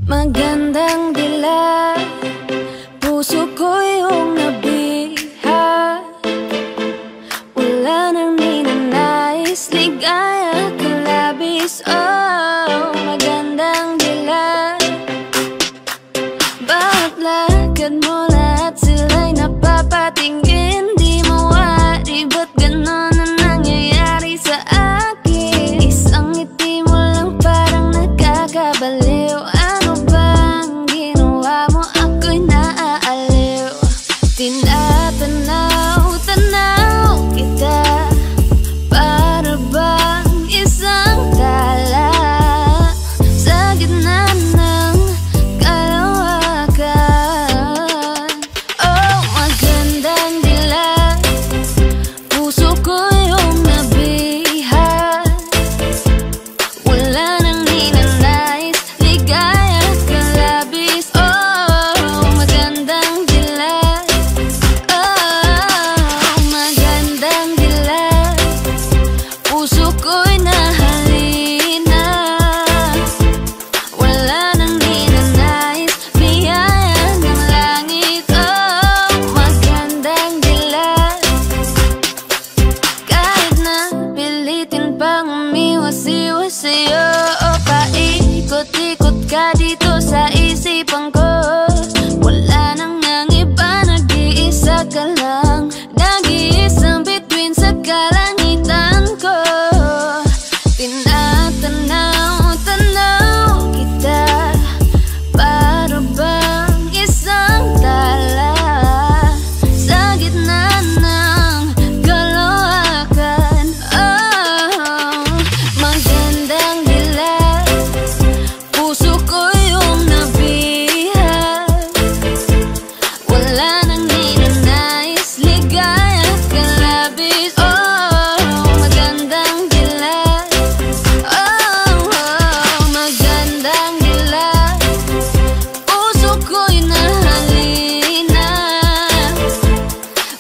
Magandang dilag, puso ko yung nabiha. Wala nang ninanais, ligaya ka labis. Oh, magandang dilag, bawat lakad mo lahat sila'y napapatingin. Di mawari, ba't ganon na nangyayari sa akin? Isang ngiti mo lang parang nakakabaliw. Ano bang ginawa mo? Ako'y naaaliw. Tinatanaw-tanaw kita, para bang isang tala sa gitna ng kalawakan. Oh, magandang dilag, puso ko yung nabiha. Wala nang ninanais, ligaya ka labis. Oh, magandang dilag. Oh, magandang dilag, puso ko'y nahalina. Wala nang ninanais, biyaya ng langit. Oh, magandang dilag, kahit na pilitin pang umiwas-iwas sa'yo. O paikot-ikot ka dito sa isipan ko. Wala nang ang iba, nag-iisa ka lang. Nag-iisang bituin sa kalangitan ko. Tinatanaw-tanaw kita, para bang isang tala sa gitna ng kalawakan. Oh, magandang dilag, puso ko yung nabiha. Wala nang ninanais, ligaya ka labis. Oh, magandang dilag. Oh, magandang dilag, puso ko'y nahalina.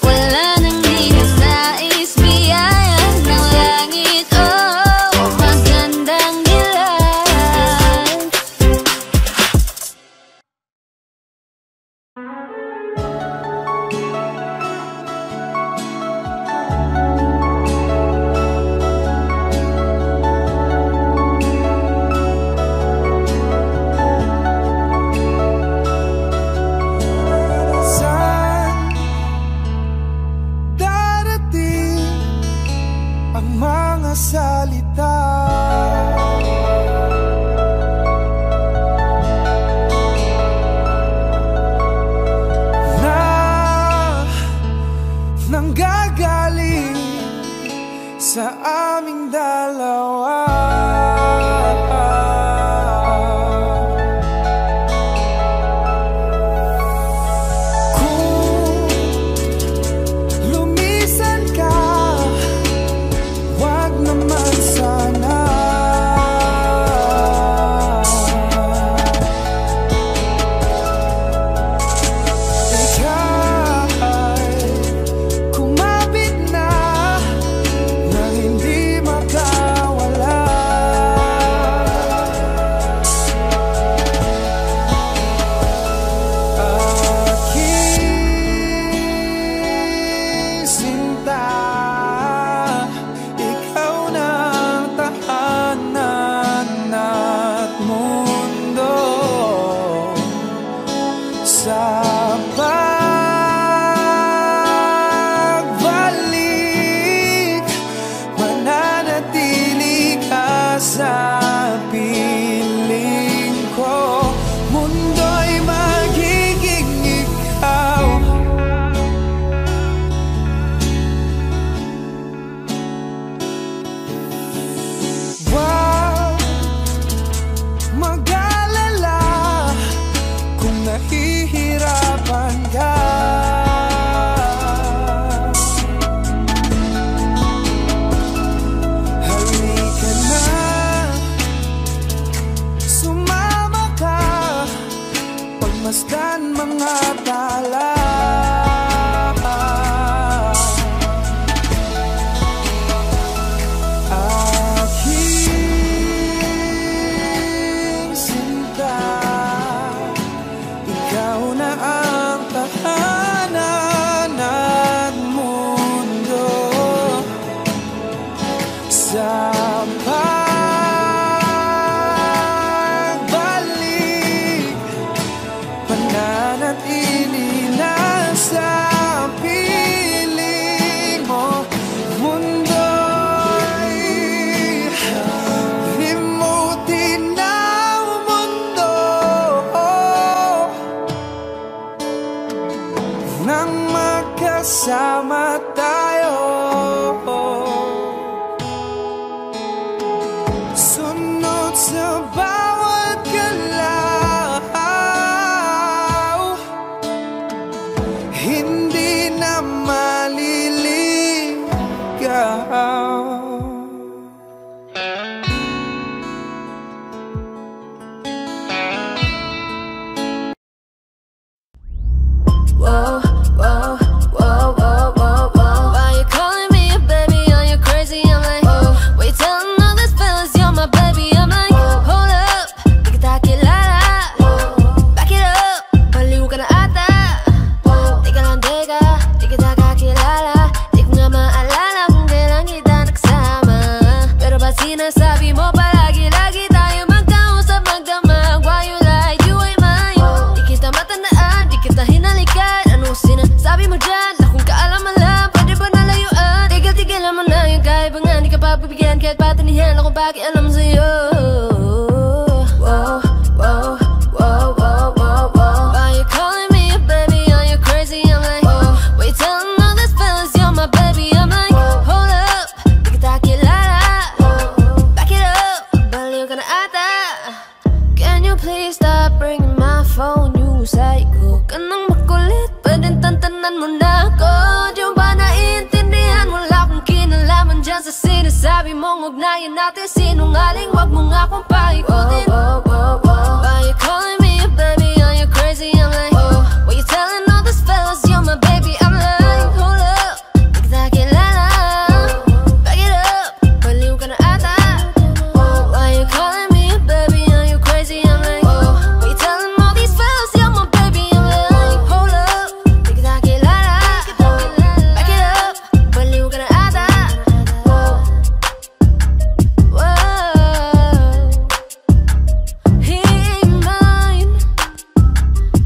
Wala nang ninanais, biyaya ng langit. Oh, magandang dilag. Saan darating ang mga salita na nanggagaling sa aming dalawa? Kung lumisan ka, wag naman sana. Ika'y kumapit na nang hindi makawala. Aking sinta, ikaw na ang tahanan at mundo. Sa pagbalik, mananatili ka sa piling ko. Mundo'y magiging ikaw. Wag mag-alala kung nahihirapan ka. Halika na, sumama ka, pagmasdan mga tala. Aking sinta, pakialam sa'yo. Whoa, whoa, whoa, whoa, whoa, whoa. Are you calling me a baby? Are you crazy? I'm like, wait, telling all these fellas you're my baby. I'm like, hold up, di kita kilala. Back it up, baliw ka na ata. Can you please stop ringing my phone? You psycho ka nang makulit, pwedeng tantanan mo na ako. Di ba naiintindihan? Wala akong kinalaman dyan sa sinasabi mong ugnayan natin. Sinungaling, wag mo nga akong paikutin. Are you calling me a baby? Are you crazy? I'm like, why you telling all these fellas you're my baby? I'm like, hold up, di kita kilala. Back it up, baliw ka na ata. Why you calling me a baby? Are you crazy? I'm like, why you telling all these fellas you're my baby? I'm like, hold up, di kita kilala. Back it up, baliw ka na ata. Whoa, he ain't mine,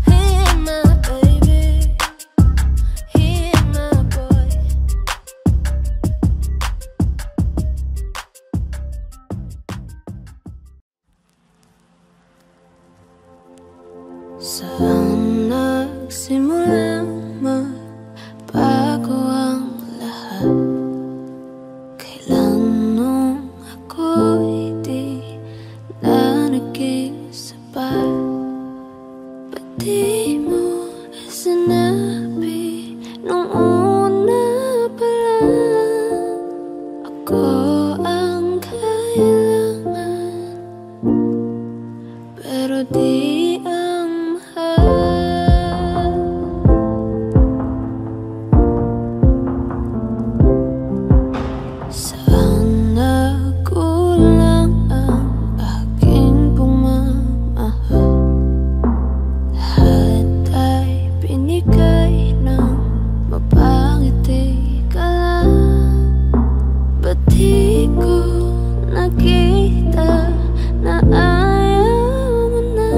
he ain't my baby, he ain't my boy. Saan nagsimulang magbago ang lahat? Kailan nung ako'y di na naging sapat? Ba't di mo sinabi nung una pa lang? Ako ang kailangan, pero di ang mahal. Saan nagkulang ang aking pagmamahal? Lahat ay binigay ng mapangiti ka lang. Ba't di ko nakita na ayaw mo na?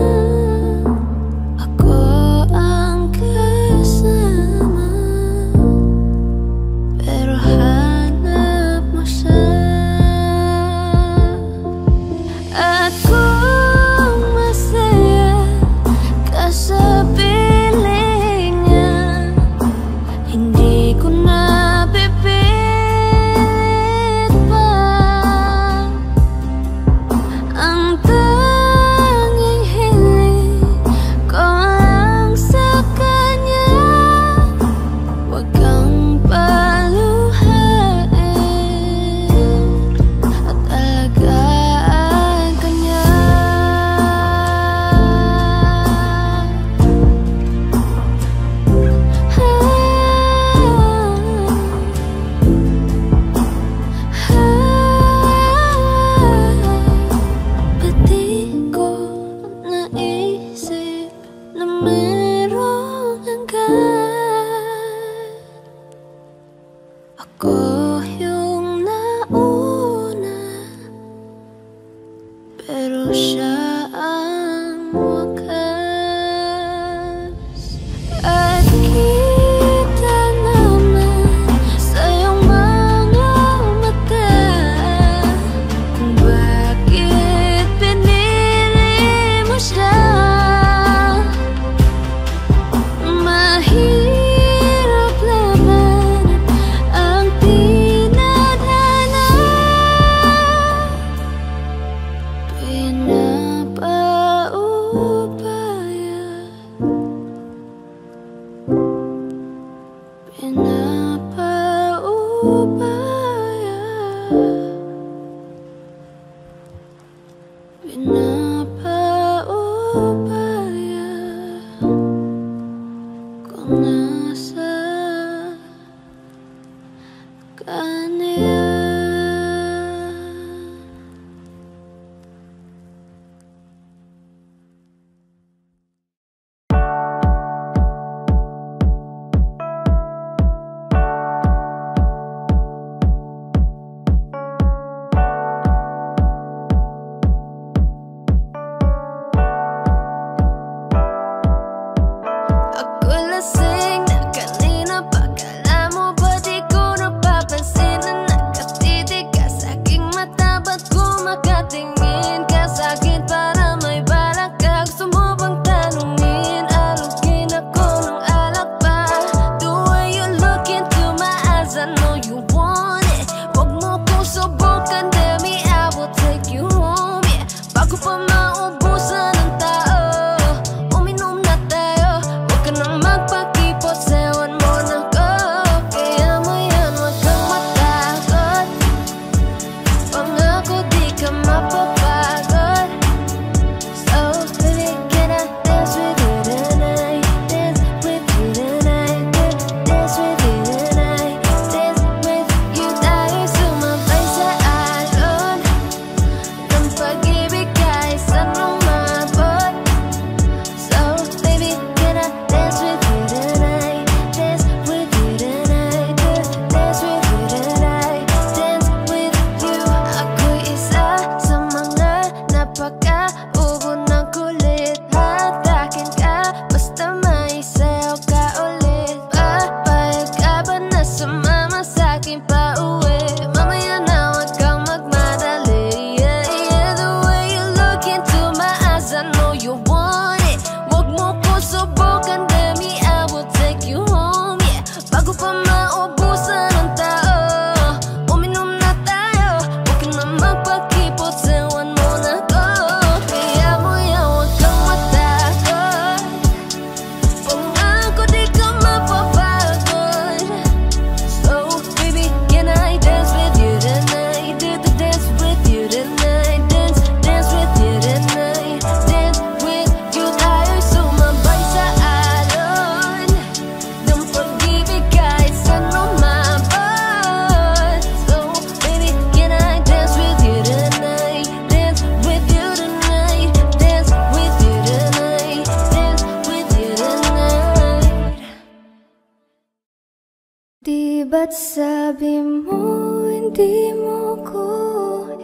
ba't sabi mo hindi mo ko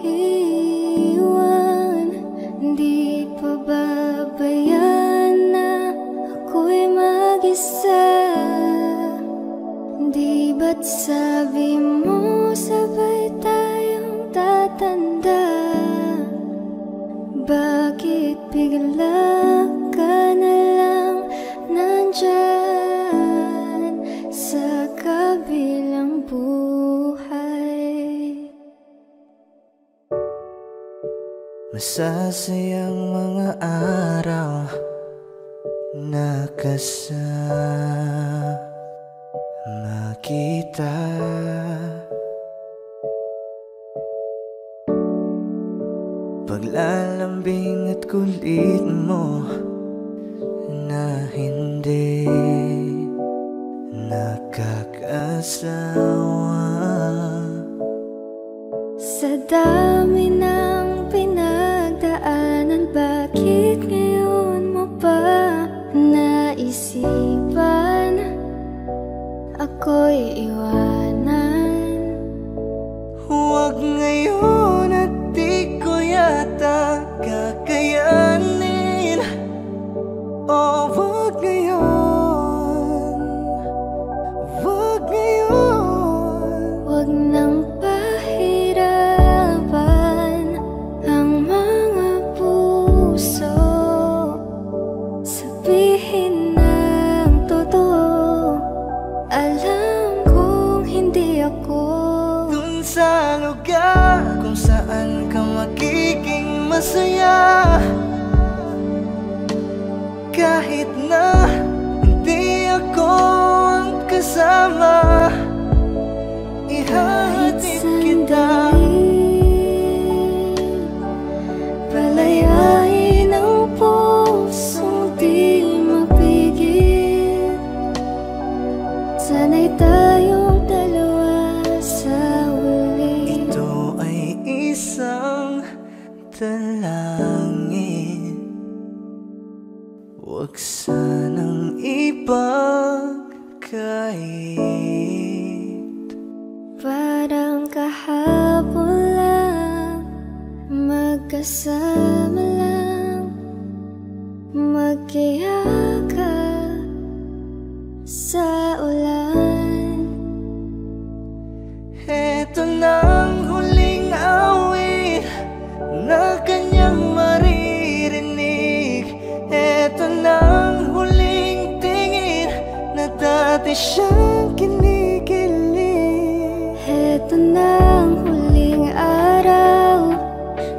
iwan? Di pa babayan na ako'y mag-isa? Di ba't sabi mo sabay tayong tatanda? Bakit bigla ka na lang nandyan sa kabilang buhay? Masasayang mga araw na kasama kita. Paglalambing at kulit mo na hindi nakakasawa. Sa dami ng pinagdaanan, bakit ngayon mo pa naisipan ako'y iwanan? Huwag ngayon at di ko yata kakayanin. Oh, huwag ngayon, huwag ngayon. Huwag nang pahirapan ang mga puso. Sabihin ng totoo, alam kong hindi ako Dun sa lugar kung saan ka magiging masaya, kahit na hindi ako ang kasama, ihahatid kita. Palayain ang pusong di mapigil. Sana'y tayong dalawa sa huli. Ito ay isang dalangin, huwag sanang ipagkait. Parang kahapon lang, magkasama lang, magkiyakap sa ulan. Eto nang huling awit na kanyang maririnig. Eto nang huling tingin na dati siyang kinikilig. Eto na ang huling araw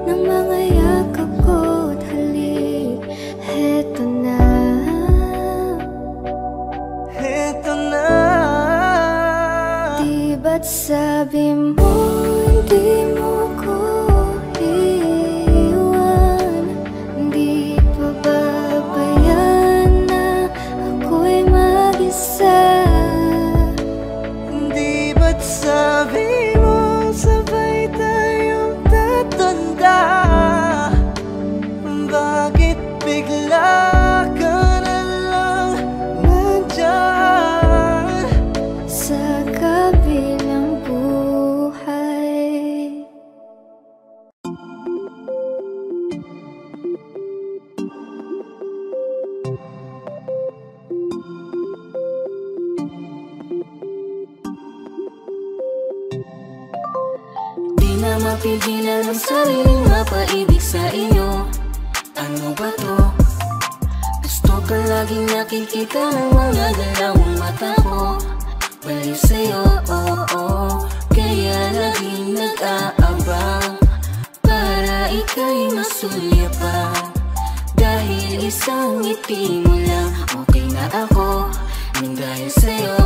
ng mga yakap ko't halik. Eto na. Eto na. Di ba't sabi mo hindi mo ko iwan? Di pa babayan na ako'y mag-isa? Di ba't sabi mo sabay tayong tatanda? Bakit bigla ka na lang nandyan Sa kabilang buhay? Di na mapigilan ang sariling mapaibig sa iyo. Ano ba to? Gusto ka laging nakikita ng mga dalawang mata ko. Baliw sa'yo, kaya laging nag-aabang para ika'y masulyapan. Dahil isang ngiti mo lang, okay na ako. Nang dahil sa'yo,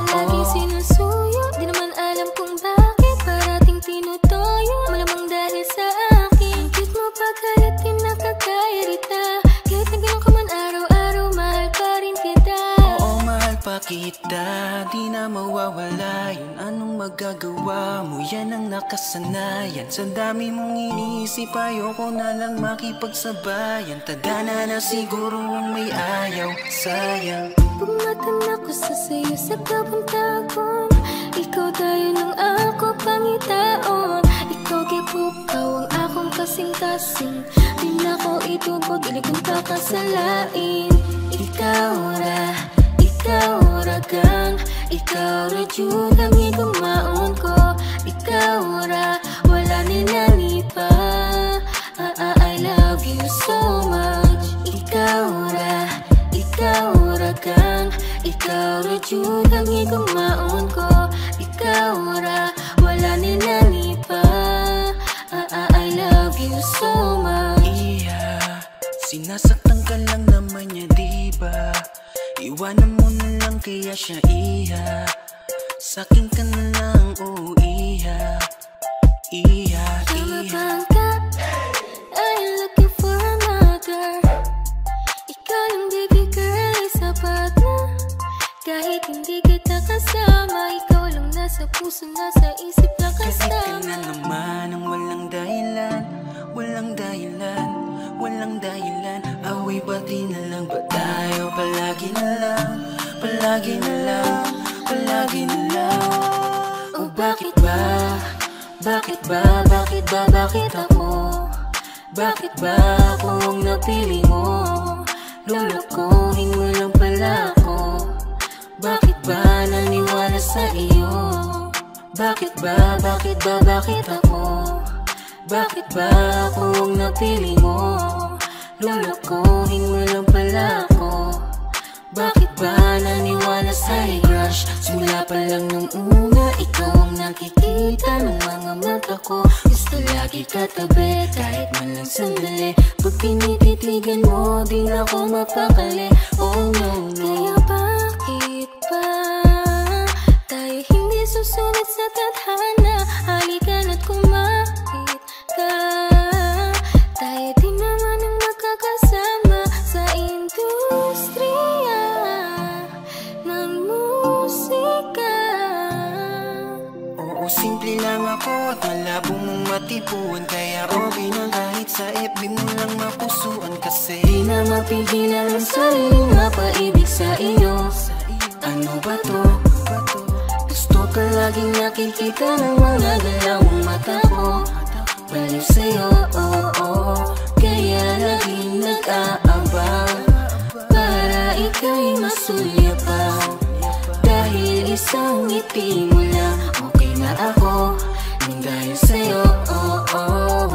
Laging sinusuyo, di naman alam kung bakit parating tinutoyo. Malamang dahil sa akin, cute mo pa kahit di nakakairita. Kahit na ganun ka man araw-araw, mahal pa rin kita. oo, mahal pa kita, di na mawawala yun. Anong magagawa mo? Yan ang nakasanayan. Sa dami mong iniisip, ayoko na lang makipagsabayan. Tadhana na siguro ang may ayaw, sayang. Pumatan ako sa sayo sa papunta ko. ikaw tayo ng ako pangitaon. Ikaw gipukaw ang akong kasing-kasing. Di na ko itubod, dili kong pakasalain. Ikaw ra kang, ikaw ra jud ang igumaon ko. Ikaw ra, wala nilani pa. I love you so much. Ikaw ra kang, ikaw ra jud ang igumaon ko. Ikaw ra, wala nilani pa. I love you so much. Iya, sinasaktan ka lang naman niya, diba? Iwanan mo na lang kaya siya, iya. Sakin ka na lang, oh iya. Iya, iya. I'm looking for another. Ikaw yung baby girl, ay sapat na. Kahit hindi kita kasama, ikaw lang nasa puso, nasa isip lang kasama. Kahit ka na naman ang walang dahilan, walang dahilan, walang dahilan. Away bati na lang ba tayo? Palagi na lang, palagi na lang, palagi na lang. Oh bakit ba? Bakit ba? Bakit ba? Bakit ako? Bakit ba ako ang napili mo? Lulukuhin mo lang pala ako. Bakit ba naniwala sa iyo? Bakit ba? Bakit ba? Bakit ako? Bakit ba ako ang napili mo? Lulukuhin mo lang pala ako. Bakit ba naniwala sa'y crush? Simula pa lang nung una, ikaw ang nakikita ng mga mata ko. Gusto lagi katabi, kahit man lang sandali. Pag pinititigan mo, di na ako mapakali. Oh no, no. Kaya bakit ba tayo hindi susunod sa tadhana? Halika na't kumapit ka. Tayo di naman ang magkakasama sa industriya ng musika. Oo, simple lang ako at malabo mong matipuan. Kaya okay na kahit sa FB mo lang mapusuan. Kasi di na mapigilan ang sariling mapaibig sa iyo. Ano ba to? Gusto ka laging nakikita ng mga galawang mata ko. Baliw sa'yo, oh, oh. Kaya laging nag-aabang para ika'y masulyapan. Dahil isang ngiti mo lang, okay na ako. Nang dahil sa'yo, oh, oh, oh.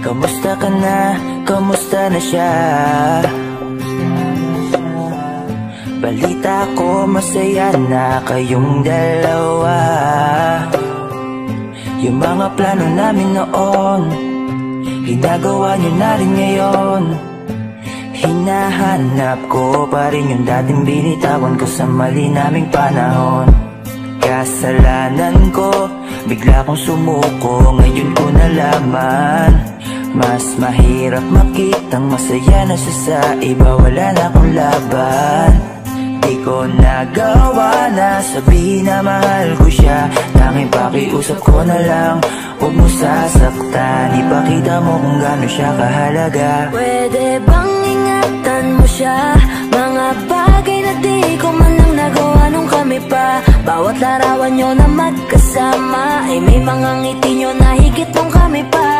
Kamusta ka na? Kamusta na siya? Balita ko masaya na kayong dalawa. Yung mga plano namin noon, ginagawa niyo na rin ngayon. Hinahanap ko pa rin yung dating binitawan ko sa mali naming panahon. Kasalanan ko, bigla kong sumuko, ngayon ko nalaman. Mas mahirap makitang masaya na siya sa iba, wala na akong laban. Di ko nagawa na sabihin na mahal ko siya. Tanging pakiusap ko na lang, huwag mo sasaktan. Ipakita mo kung gaano siya kahalaga. Pwede bang ingatan mo siya? Mga bagay na di ko man lang nagawa nung kami pa. Bawat larawan nyo na magkasama ay may mga ngiti nyo na higit nung kami pa.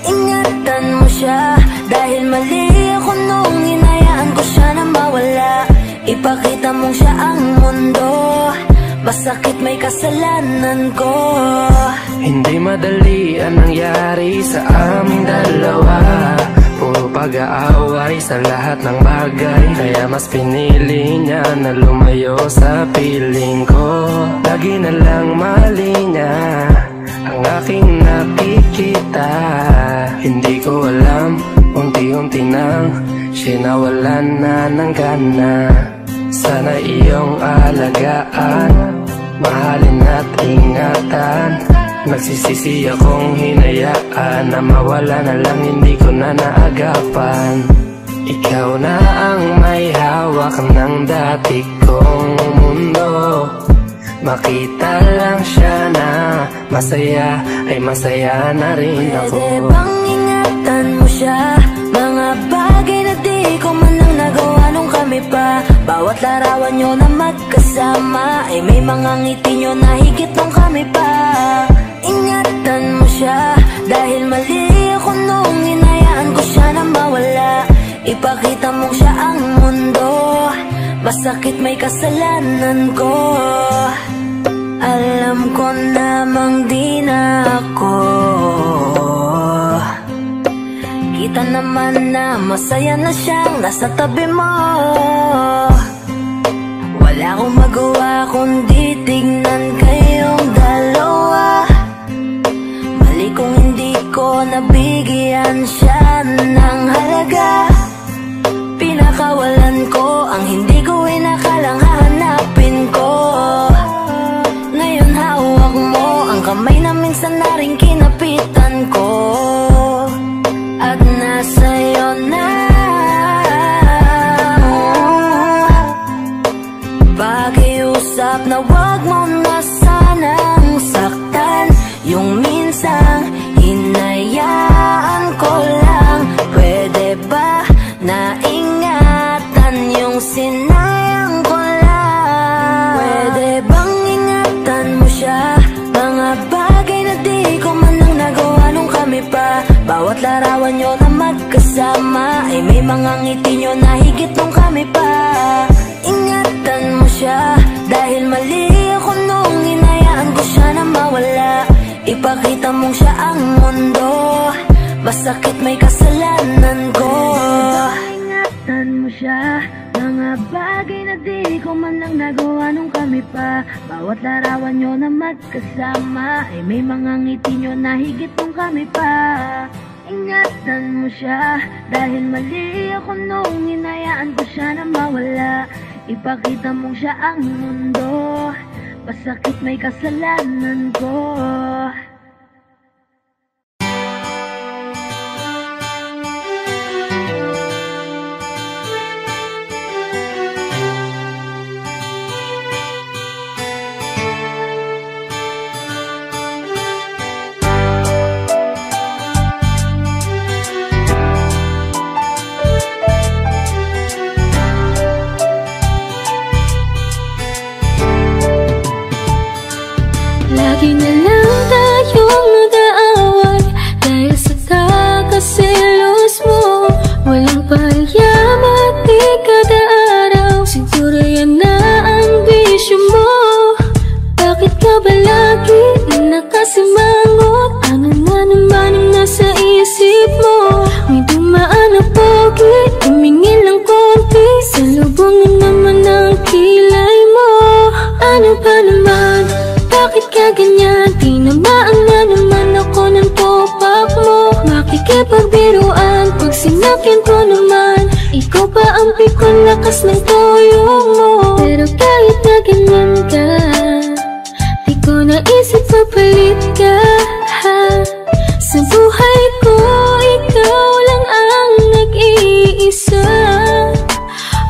Ingatan mo siya, dahil mali ako nung hinayaan ko siya na mawala. Ipakita mong siya ang mundo, masakit may kasalanan ko. Hindi madali ang nangyari sa aming dalawa. Puro pag-aaway sa lahat ng bagay, kaya mas pinili niya na lumayo sa piling ko. Lagi na lang mali niya ang aking nakikita. Hindi ko alam, unti-unti nang siya nawalan na ng gana. Sana iyong alagaan mahalin at ingatan. Nagsisisi akong hinayaan na mawala na lang, hindi ko na naagapan. Ikaw na ang may hawak ng dati kong mundo. Makita lang siya na masaya, ay masaya na rin ako. Pwede bang ingatan mo siya? Mga bagay na di ko man lang nagawa nung kami pa. Bawat larawan nyo na magkasama ay may mga ngiti nyo na higit nung kami pa. Ingatan mo siya dahil mali ako nung hinayaan ko siya na mawala. Ipakita mo siya ang mundo, masakit may kasalanan ko. Alam ko namang di na ako. Kita naman na masaya na siyang nasa tabi mo. Wala akong magawa kundi tignan kayong dalawa. Mali kung hindi ko nabigyan siya ng halaga. Pinakawalan ko ang hindi ko inakalang hahanapin ko. Ngayon hawak mo ang kamay na minsan na rin kinapitan ko. At nasa'yo na. Pakiusap na wag mo na sanang saktan. Yung minsang hinayaan ko lang. Pwede ba na ingatan yung sinayang ko lang? Pwede bang ingatan mo siya? Mga bagay na di ko man lang nagawa nung kami pa. Bawat larawan nyo na magkasama ay may mga ngiti nyo na higit nung kami pa. Ingatan mo siya dahil mali ako nung hinayaan ko siya na mawala. Ipakita mong siya ang mundo, masakit may kasalanan ko. Ingatan mo siya, mga bagay na di ko man lang nagawa nung kami pa. Bawat larawan nyo na magkasama ay may mga ngiti nyo na higit nung kami pa. Ingatan mo siya dahil mali ako nung hinayaan ko siya na mawala. Ipakita mong siya ang mundo, masakit may kasalanan ko. Lagi na lang tayong nag-aaway dahil sa kakaselos mo. Walang payaman di kada araw, siguro yan na ang bisyo mo. Bakit ka ba lagi nakasimangot? Ano na naman ang nasa isip mo? May dumaan na pogi, tumingin lang konti, salubong na naman ang kilay mo. Ano ba naman? Bakit ka ganyan? Tinamaan na naman ako ng topak mo. Makikipagbiruan pag sinakyan ko naman. Ikaw pa ang pikon lakas ng tuyong mo. Pero kahit na ganyan ka, di ko naisip papalit ka. Sa buhay ko, ikaw lang ang nag-iisa.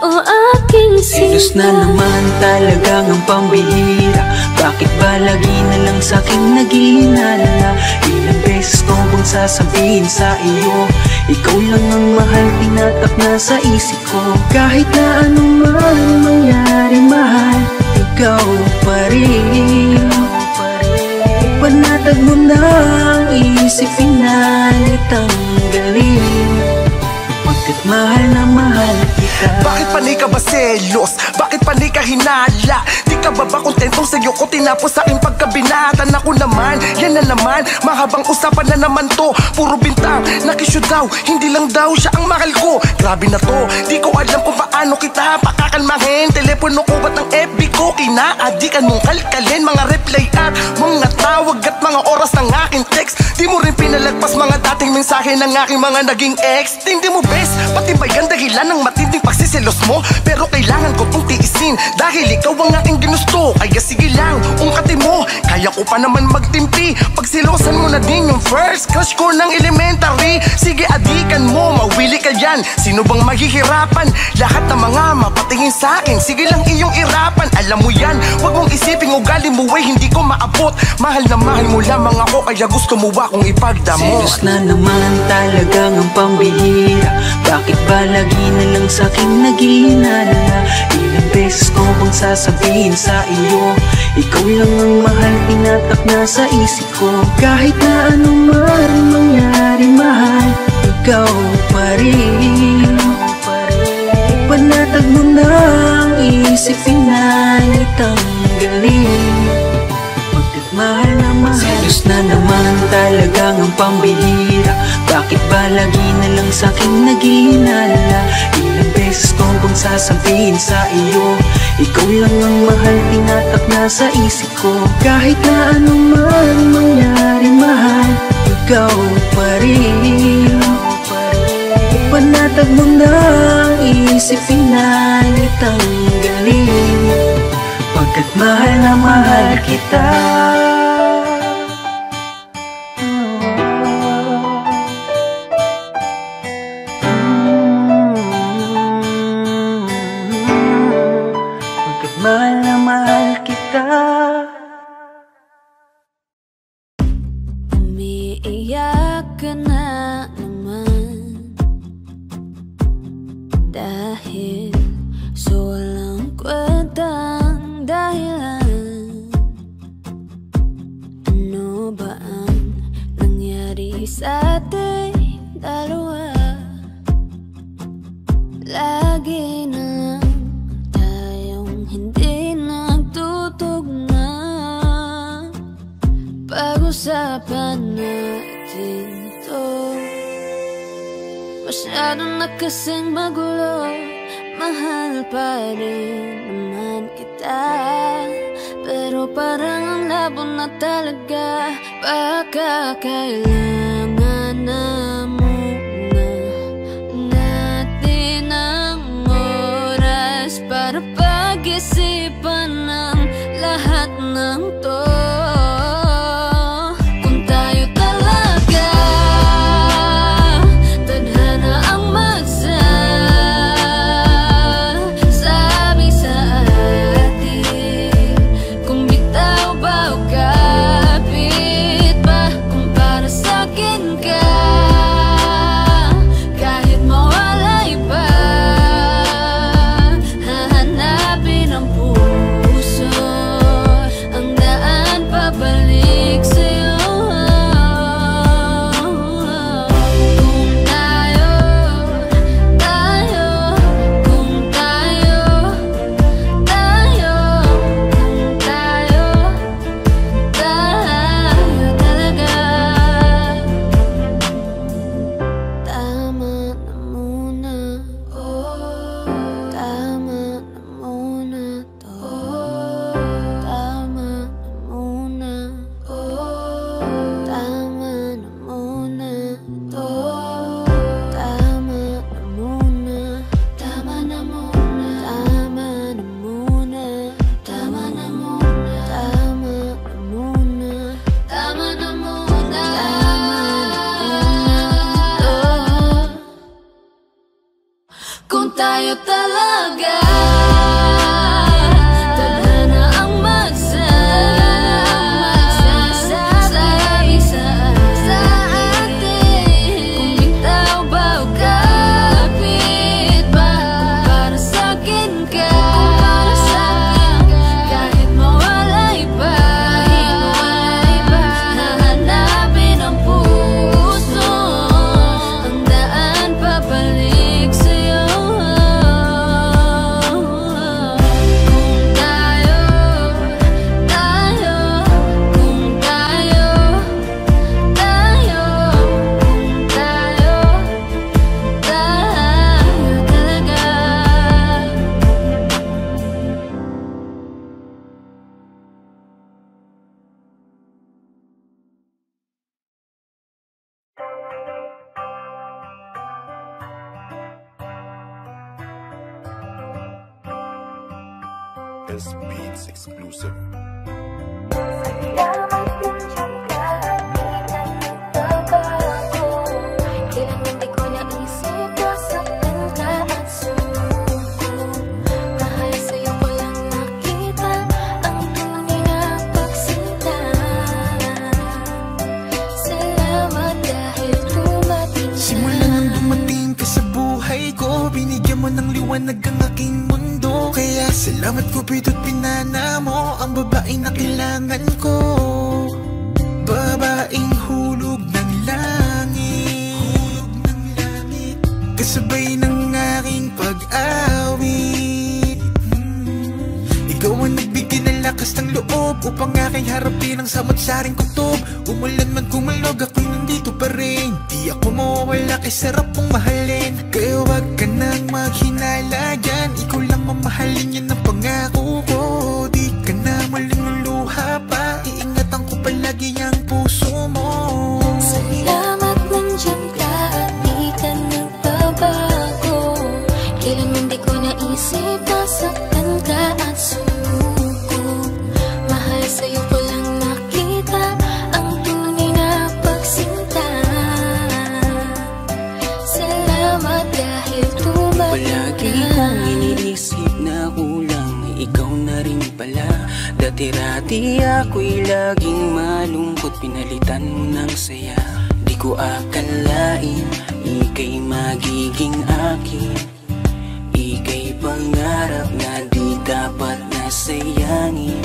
O aking sinta. Selos na naman talagang ang pambihira. Bakit ba lagi na lang sa'king naghihinala? Ilang beses ko bang sasabihin sa iyo, ikaw lang ang mahal, tinatak na sa isip ko. Kahit na anong man mangyari, mahal, ikaw pa rin. Panatag mo na ang isip, pinalitanggalin. Bakit mahal na mahal kita? Bakit panay ka ba selos? Bakit panay ka hinala? Di ka ba kontentong sa'yo ko tinapos sa aking pagkabinatan? Ako naman, yan na naman, mahabang usapan na naman to. Puro bintang, nakisyo daw, hindi lang daw siya ang mahal ko. Grabe na to, di ko alam kung paano kita pakakalmahin. Telepono ko ba't ang FB ko? Kinaadikan mong kalkalin, mga reply at mga tawag at mga oras ng aking text. Di mo rin pinalagpas mga dating mensahe ng aking mga naging ex. Hindi mo best, pati ba yan dahilan ng matinding pagsisilos mo? Pero kailangan ko tong tiisin. akin dahil ikaw ang aking ginusto. Kaya sige lang, ungkatin mo, kaya ko pa naman magtimpi. Pagsilosan mo na din yung first crush ko ng elementary. Sige adikan mo, mawili ka dyan. Sino bang mahihirapan? Lahat ng mga mapatingin sa akin, sige lang iyong irapan. Alam mo yan, wag mong isipin ugali mo ay hindi ko maabot. Mahal na mahal mo lamang ako, kaya gusto mo akong ipagdamot. Selos na naman talagang ang pambihira. Bakit ba lagi na lang sa'king naghihinala? Ilang beses ko bang sasabihin sa iyo, ikaw lang ang mahal, tinatak na sa isip ko. Kahit na anong maaaring mangyari, mahal, ikaw pa rin. Panatag mo na ang isip, pinalit tanggalin. Pagkat mahal na mahal, selos na naman talagang ang pambihira. Bakit ba lagi na lang sa'king naghihinala? Ilang beses ko bang sasabihin sa iyo, ikaw lang ang mahal, tinatak na sa isip ko. Kahit na anong maaaring mangyari, mahal, ikaw pa rin. Panatag mo na ang isip, pinalit tanggalin. Pagkat mahal na mahal kita. Pagkat mahal na mahal kita. Umiiyak ka na naman dahil sa walang kwentang dahilan. Ano ba ang nangyari sa ating dalawa? Lagi na lang tayong hindi nagtutugma. Pag-usapan natin to, masyado na kasing magulo. Mahal pa rin naman kita, pero parang ang labo na talaga. Baka kailangan na muna natin ang oras para pag-isipan ng lahat ng to. Kung tayo talaga tadhana ang magsasabi sa atin, kung bitaw ba o kapit ba, kung para sa'kin ka, kahit mawalay pa, hahanapin ang puso, ang daan pabalik sa'yo. Kung tayo, kung tayo, kung tayo talaga, tama na muna. Tama na muna to. Tama na muna. Tama na muna to. Tama na muna. Tama na muna. Tama na muna. Tama na muna. Tama na muna. Tama na muna. Kung tayo talaga tadhana ang magsasabi sa atin, kung bitaw ba o kapit ba, kung para sa'kin ka, kahit mawalay pa, hahanapin ang puso, ang daan pabalik sa'yo. S Beats exclusive. Ng liwanag ang aking mundo, kaya salamat Cupido't pinana mo ang babaeng na kailangan ko. Babaeng hulog ng langit, kasabay ng aking pag-awit. Ikaw ang nagbigay ng lakas ng loob upang aking harapin ang samot-saring kutob. Umulan man kumalog, ako'y nandito pa rin. Di ako mawawala kay sarap mong mahalin. Kaya wag ka nang maghinala dyan, ikaw lang mamahalin, yan ang pangako ko. Di ka na malululuha pa, iingatan ko palagi ang puso mo. Salamat nandiyan ka at di ka nagbabago. Kailanman di ko naisip na saktan ka at sumuko. Mahal sa'yo ko lang nakita ang tunay na pagsinta. Salamat dahil tumating ka. Palagi kong iniisip na kulang, ikaw na rin pala. Dati-rati ako'y laging malungkot, pinalitan mo ng saya. Di ko akalain, ika'y magiging akin. Ika'y pangarap na di dapat nasayangin.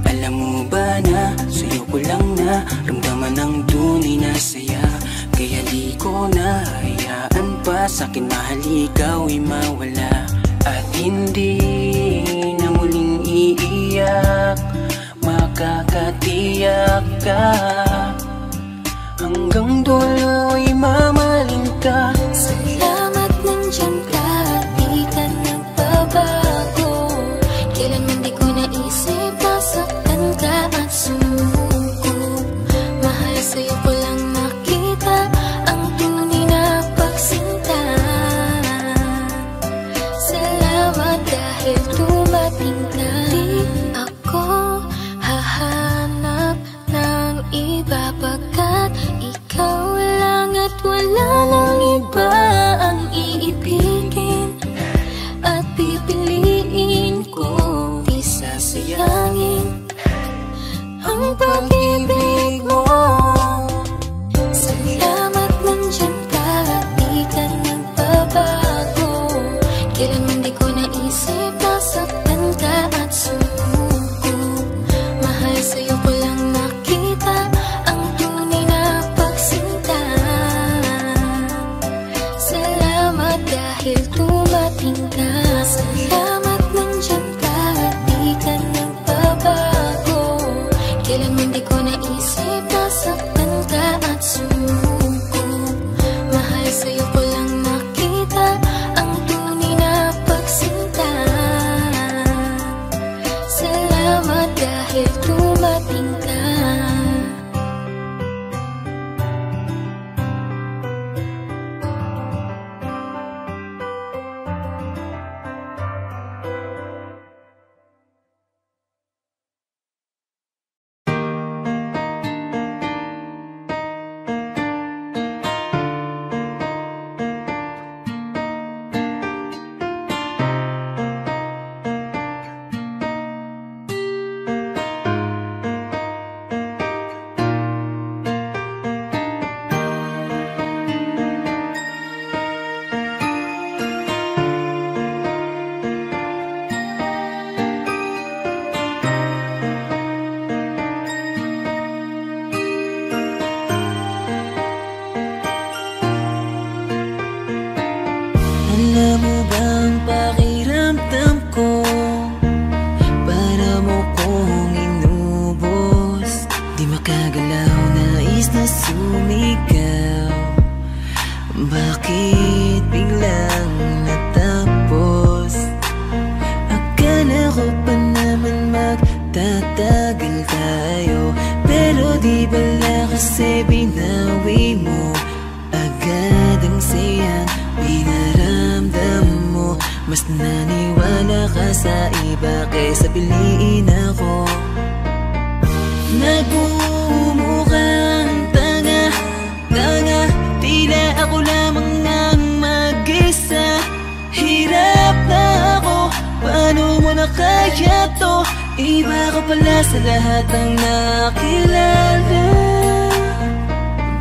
Alam mo ba na sa'yo ko lang na ramdaman ang tunay na saya. Kaya di ko na hayaan pa sa'kin mahal ikaw ay mawala. At hindi na muling iiyak, makakatiyak ka. Hanggang dulo ay mamahalin ka. Salamat nandiyan ka at di ka nagbabago. Kailanman di ko naisip na saktan ka at sumuko. Mahal sa'yo ko lang nakita ang tunay na pagsinta. Salamat dahil tumating ka. Di ako hahanap ng iba pagkat ikaw lang at wala nang iba ang iibigin at pipiliin ko. Di sasayangin ang pag-ibig mo. Salamat nandiyan ka at di ka nagbabago. Kailanman di ko naisip na saktan ka at sumuko. Mahal sa'yo ko lang nakita ang tunay na pagsinta. Salamat dahil tumating ka. Salamat nandiyan ka at di ka nagbabago. Kailanman di ko naisip na saktan ka at sumuko. Mahal sa'yo ko lang nakita ang tunay na pagsinta. Salamat dahil tumating ka. Alam mo bang pakiramdam ko? Para mo kong inubos. Di makagalaw, nais na sumigaw. Bakit biglang natapos? Akala ko pa naman magtatagal tayo, pero di bala kasi binawi mo agad ang sayang pinaramdam mo. Mas naniwala ka sa iba kaysa piliin ako. Nagmumukhang tanga, tila ako lamang ang mag-isa. Hirap na ako, paano mo na kaya to? Iba ka pala sa lahat ng nakilala.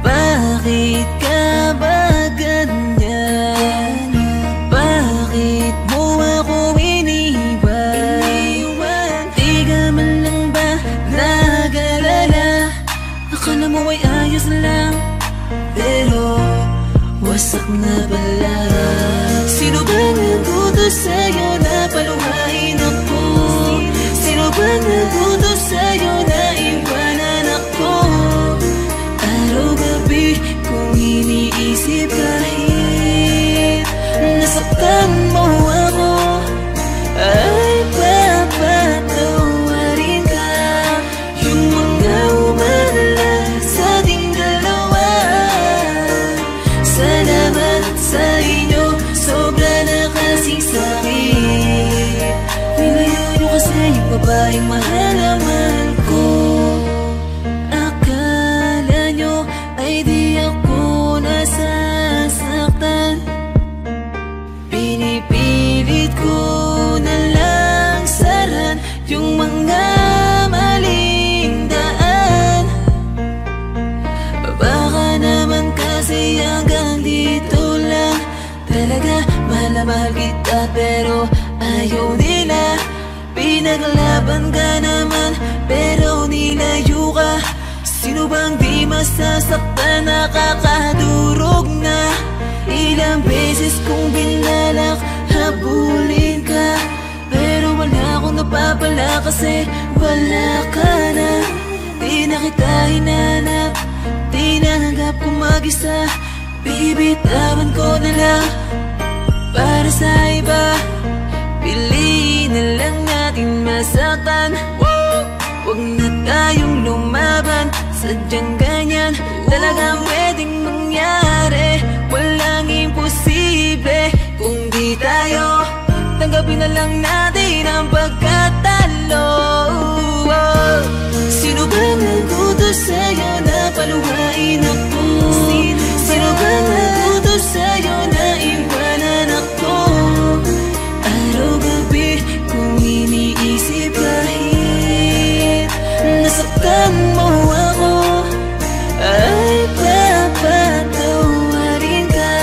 Bakit ka ba ganyan? Bakit mo ako iniwan? Di ka man lang ba nag-alala? Akala mo ay ayos lang, pero wasak na pala. Sino ba nagutos sa'yo na paluhain ako? Sino ba nagutos sa'yo na iwanan ako? Araw-gabi kung iniisip kahit nasaktan mo ako, ay papatawarin ka. Yung mga umalala sa ating dalawa, salamat sa inyo, sobra na kasing sakit. Nilayo nyo kasi yung babaeng mahal na mahal ko. Akala nyo ay di ako nasasaktan. Pinipilit ko na lang saran yung mga maling daan. Baka naman kasi hanggang dito lang. Talaga mahal na mahal kita pero ayaw nila. Pinaglaban ka naman pero nilayo ka. Sino bang di masasaktan, nakakadurog na? Ilang beses kong binalak, habulin ka, pero wala akong napapala kasi wala ka na. Di na kita hinanap, di nanggap kong mag-isa. Bibitawan ko na lang para sa iba. Piliin na lang natin masaktan. Huwag na tayong lumaban, sadyang ganyan talagang pwedeng mangyari. Walang imposible kung di tayo. Tanggapin na lang natin ang pagkatalo. Sino ba nagutos sa'yo na paluhain ako? Sino ba nagutos sa'yo na iwanan ako? Araw-gabi kung iniisip kahit nasaktan mo ako, ay papatawarin ka.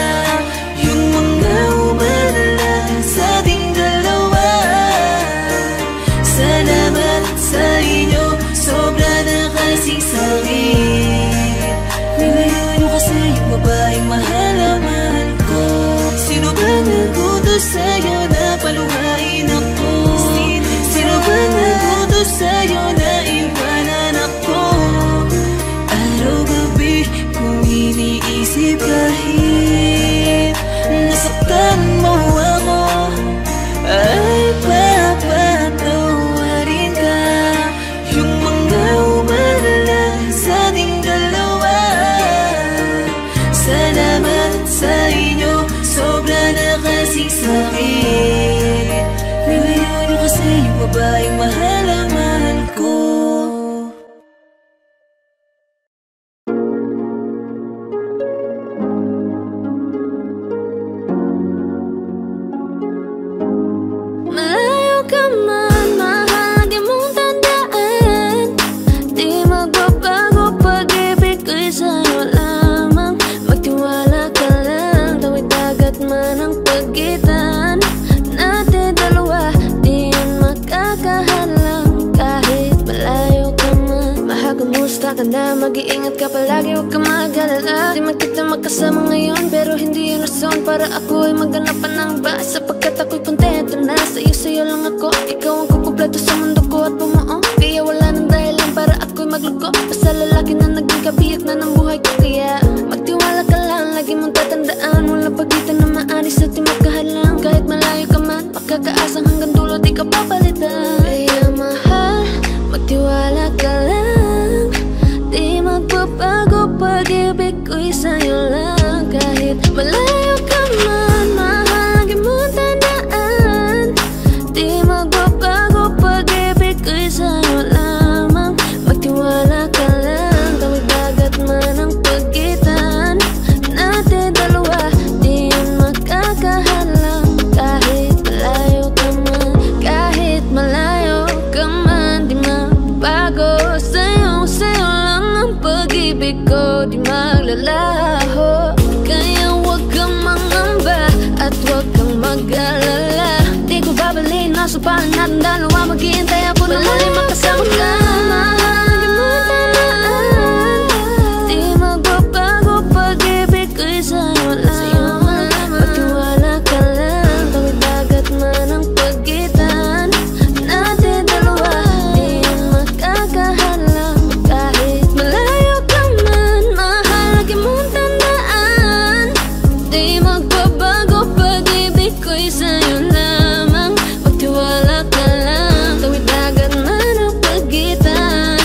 Yung mga umalala sa ating dalawa, salamat sa inyo, sobra na kasing sakit. Nilayo nyo kasi yung babaeng mahal na mahal ko. Sino ba nagutos sa'yo na paluhain ako? Sino ba nagutos sa'yo na iwanan ako? Araw-gabi kung iniisip kahit nasaktan mo ako, ay papatawarin ka. Yung mga umalala sa ating dalawa, salamat sa inyo, sobra na kasing sakit. Nilayo nyo kasi yung babaeng mahal na mahal ko. Malayo ka man, mahal, di mong tandaan. Di magbabago, pag-ibig ko'y sa'yo lamang. Magtiwala ka lang, tawid dagat man ang pagitan natin dalawa, di yan makakahalang. Kahit malayo ka man, mahagumusta ka na, mag-iingat ka palagi, huwag ka mag-alala. Di man kita magkasama ngayon, pero hindi yun rason para ako ay maghanap pa ng iba. Sapagkat ako'y kontento na sa'yo lang ako. Ikaw ang kukumpleto sa mundo ko at bumuo. Kaya wala nang dahilan para ako'y magluko. Basta lalaki na naging kabiyak na ng buhay ko. Kaya magtiwala ka lang, lagi mong tatandaan, walang pagitan na maalis at di magkahalang. Kahit malayo ka man, makakaasang hanggang dulo di ka papalitan. Kaya mahal, magtiwala ka lang, di magbabago, pag-ibig ko'y sa'yo lang. Kahit malayo ka man, mahal, lagi mong tandaan, di natin dalawa maghihintay ako na muli makasama ka. Mahal mo tamaan, di magbabago pag-ibig ko'y sa'yo lamang. Magtiwala ka lang, tawid dagat man ang pagitan natin dalawa, di yan magkakahalang kahit malayo ka man. Mahal, lagi mong tandaan, di magbabago pag-ibig ko'y sa'yo lamang. Magtiwala ka lang, tawid dagat man ang pagitan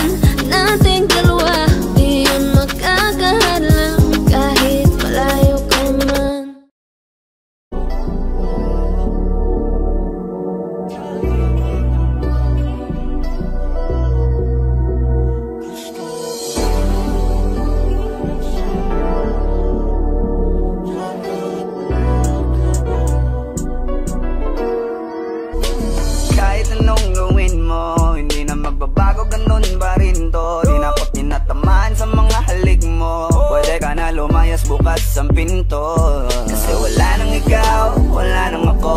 nating dalawa, di yan magkakahalang kahit malayo ka man. Kahit anong gawin mo, hindi na magbabago, ganun pa rin to. Di na ako tinatamaan sa mga halik mo. Pwede ka na lumayas, bukas ang pinto. Kasi wala nang ikaw, wala nang ako,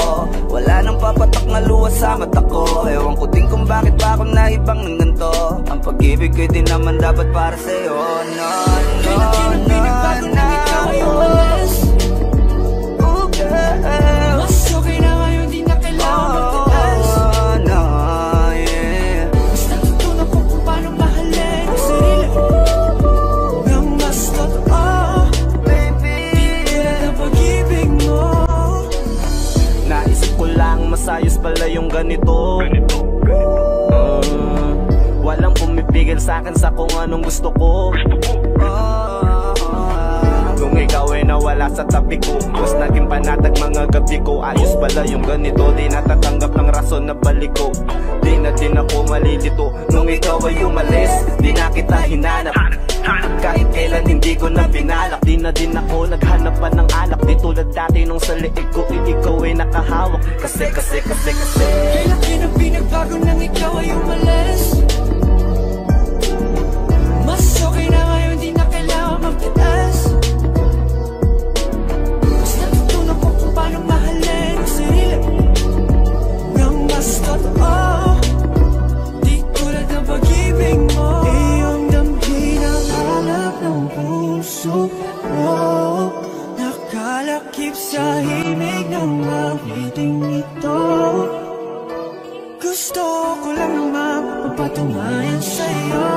wala nang papatak na luha sa mata ko. Ewan ko din kung bakit pa ako naibang ng ganito. Ang pag-ibig ko'y di naman dapat para sa'yo. No, no, no, no, ikaw ay umalis. Oh girl, Mas okay na ngayon, di na kailangan magtaas. oh no, yeah. Mas natutunan ko kung paano mahalin ang sarili nang mas totoo. Baby, Tulad ng pag-ibig mo. Naisip ko lang masayos pala yung ganito. Walang pumipigil sa'kin sa kung anong gusto ko. Kung ikaw ay nawala sa tabi ko, mas naging panatag mga gabi ko. Ayos pala yung ganito, di natatanggap ng rason na balik ko. Di na din ako malilito nung ikaw ay umalis, di na kita hinanap. Kahit kailan hindi ko na pinalak, di na din ako naghanap pa ng alak. Di tulad dati nung sa liig ko, ikaw ay nakahawak. Kasi Kailan ang pinagbago nang ikaw ay umalis? Mas okay na ngayon, di na kailangan magtaas. Mas natutunan ko kung paano mahalin ang sarili nang mas totoo. Di tulad ng pag-ibig mo. Iyong damhin ang hanap ng puso mo. Nakalakip sa himig ng awiting ito. Gusto ko lang naman magpatunayan sa'yo.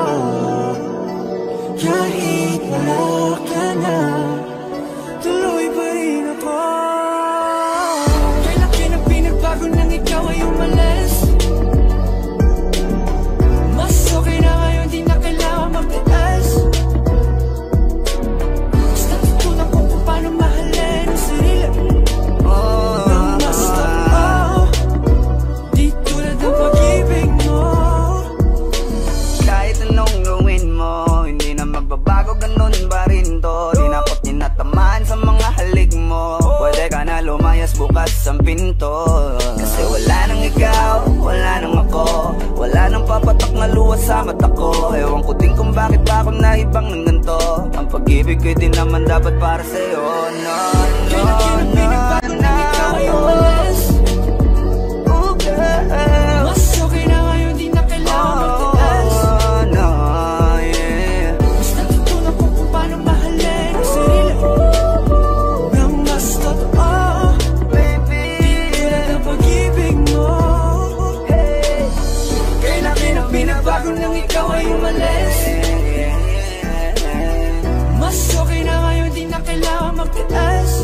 Kahit wala ka na, tuloy pa rin ako. Kailan ang pinagbago nang ikaw ay umalis? Mas okay na ngayon, di na kailangan magtaas. Mas natutunan ko kung paano mahalin ang sarili nang mas totoo. Di tulad ng pag-ibig mo. kahit anong gawin mo, hindi na magbabago, ganun pa rin to. Di na ako tinatamaan sa mga halik mo. Pwede ka na lumayas, bukas ang pinto. Kasi wala nang ikaw, wala nang ako, wala nang papatak na luha sa mata ko. Ewan ko din kung bakit pa ako naibang ng ganito. Ang pag-ibig ko'y di naman dapat para sa'yo. No, no, Kailan no, pinagbago nang ikaw ay umalis? oh girl, Mas okay na ngayon, di na kailangan magtaas. oh no, yeah. Mas natutunan ko kung paano mahalin ang sarili nang mas totoo. Baby, Tulad ng pag-ibig mo. Kailan ang pinagbago nang ikaw ay umalis? Mas okay na ngayon, di na kailangan magtaas.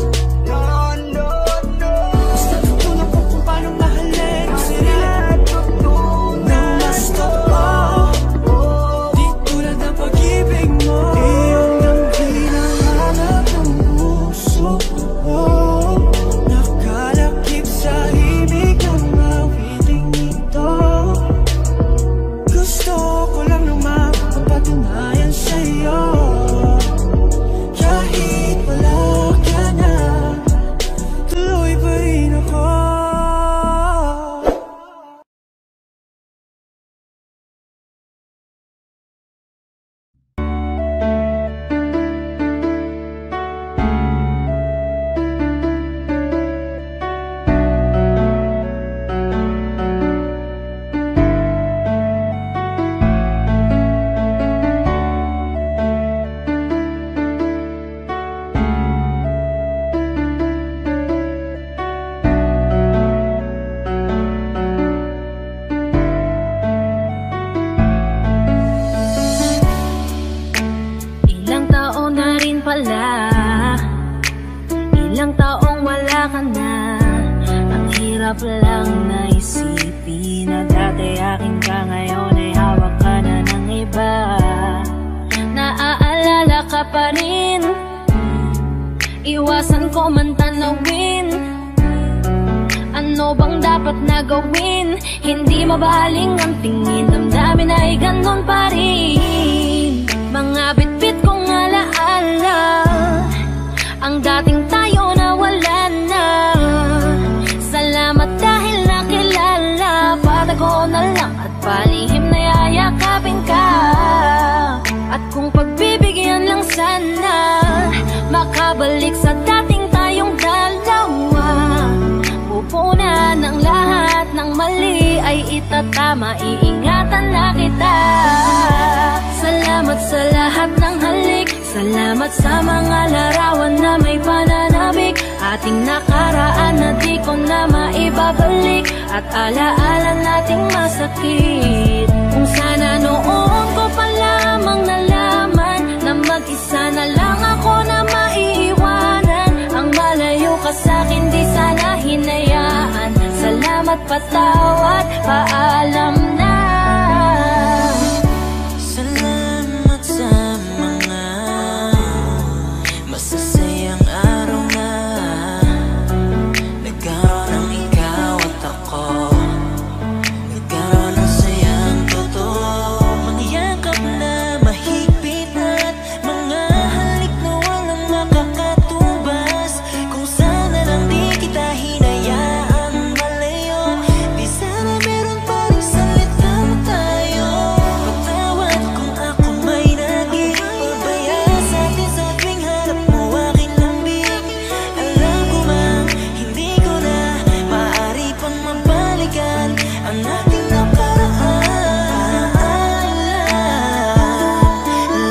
Sarap lang na isipin na dati akin ka, ngayon ay hawak ka na ng iba. Naaalala ka pa rin, iwasan ko man tanawin. Ano bang dapat na gawin? Hindi mabaling ang tingin, damdamin ay ganon pa rin. Mga bitbit kong alaala, ang dating tayo na wala na. Salamat dahil nakilala, patago na lang at palihim na yayakapin ka. At kung pagbibigyan lang sana, makabalik sa dating tayong dalawa. Pupunan ng lahat ng mali ay itatama, iingatan na kita. Salamat sa lahat ng halik, salamat sa mga larawan na may pananabik. Ating nakaraan na di ko na maibabalik, at alaala nating masakit. Kung sana noon ko pa lamang nalaman na mag-isa na lang ako na maiiwanan. Ang malayo ka sa'kin di sana hinayaan. Salamat, patawad, paalam na. Salamat sa mga masasayang araw na nagkaroon ng ikaw at ako. Nagkaroon ng sayang totoo, mga yakap na mahigpit at mga halik na walang makakatubas. Kung sana lang di kita hinayaan malayo, di sana meron pa rin salita mo tayo. Patawad kung ako may naging pabaya sa atin sa tuwing harap mo aking lambing. Alam ko bang hindi ko na maaari pang mabalikan ang ating nakaraan.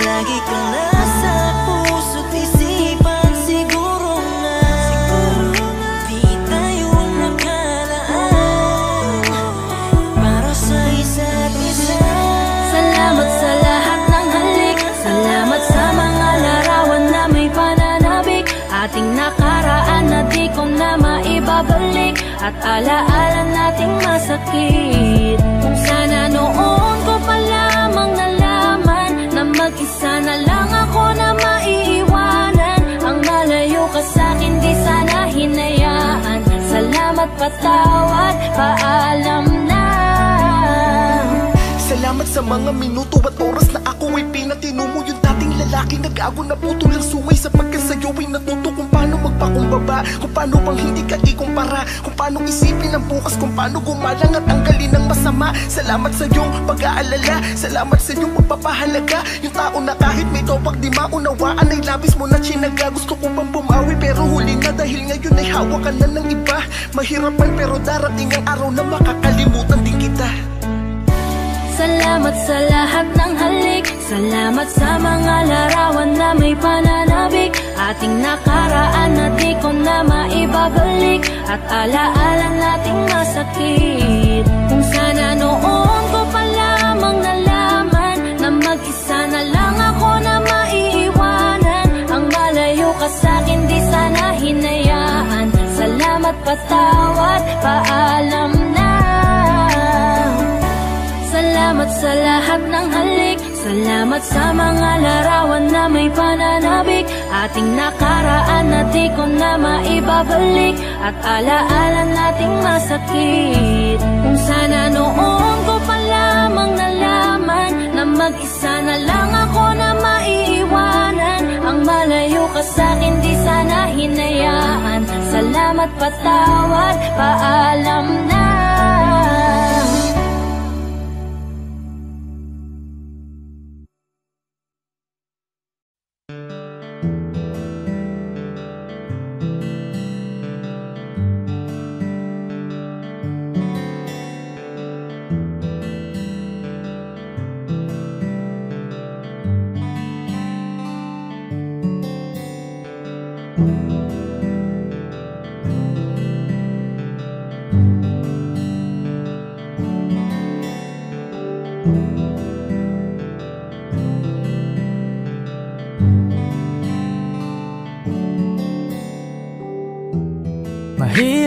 Lagi kang nasa puso't isipan, siguro nga di tayo nakalaan para sa isa't isa. Salamat sa lahat ng halik, salamat sa mga larawan na may pananabik. Ating nakaraan na di ko na maibabalik, at alaala nating masakit. Kung sana noon ko pa lamang nalaman na mag-isa na lang ako na maiiwanan. Ang malayo ka sa'kin di sana hinayaan. Salamat, patawad, paalam na. Salamat sa mga minuto at oras na ako ay pinatino mo. Yung dating lalaki nag-ago na putol ang sungay, sapagkat sa'yo ay natuto kung paano magpakumbaba, kung paano bang hindi ka ikumpara, kung paano isipin ang bukas, kung paano gumalang at tanggalin ang masama. Salamat sa iyong pag-aalala, salamat sa iyong pagpapahalaga. Yung tao na kahit may topak di maunawaan ay labis mo na chinaga. Gusto ko bang bumawi pero huli na, dahil ngayon ay hawakan na ng iba. Mahirapan pero darating ang araw na makakalimutan din kita. Salamat sa lahat ng halik, salamat sa mga larawan na may pananabik. Ating nakaraan na di ko na maibabalik, at alaala nating masakit. Kung sana noon ko pa lamang nalaman na mag-isa na lang ako na maiiwanan. Ang malayo ka sa'kin di sana hinayaan. Salamat, patawad, paalam na. Salamat sa lahat ng halik, salamat sa mga larawan na may pananabik. Ating nakaraan na di ko na maibabalik, at alaala nating masakit. Kung sana noon ko pa lamang nalaman na mag-isa na lang ako na maiiwanan. Ang malayo ka sa'kin di sana hinayaan. Salamat, patawad, paalam na.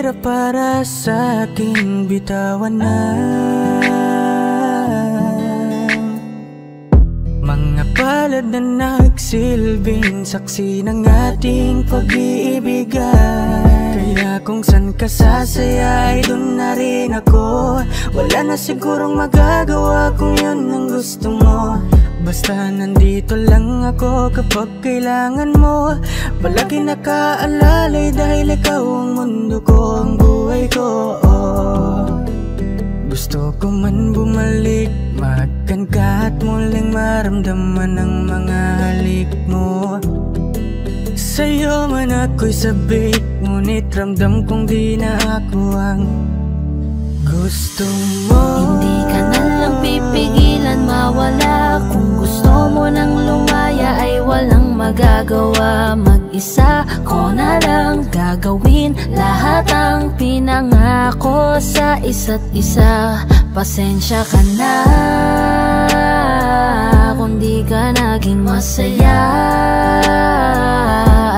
Mahirap para sa akin bitawan na mga palad na nagsilbing saksi ng ating pag-iibigan. Kaya kung san ka sasaya ay dun na rin ako. Wala na sigurong magagawa kung yun ang gusto mo. Basta nandito lang ako kapag kailangan mo. Palagi nakaalalay dahil ikaw ang mundo ko, ang buhay ko. Gusto ko man bumalik, makan ka at muling maramdaman ang mga halik mo. Sa'yo man ako'y sabik, ngunit ramdam kong di na ako ang gusto mo. Hindi ka na lang pipigilan mawala. Kung gusto mo nang lumaya ay walang magagawa. Mag-isa ko na lang gagawin lahat ang pinangako sa isa't isa. Pasensya ka na kung di ka naging masaya.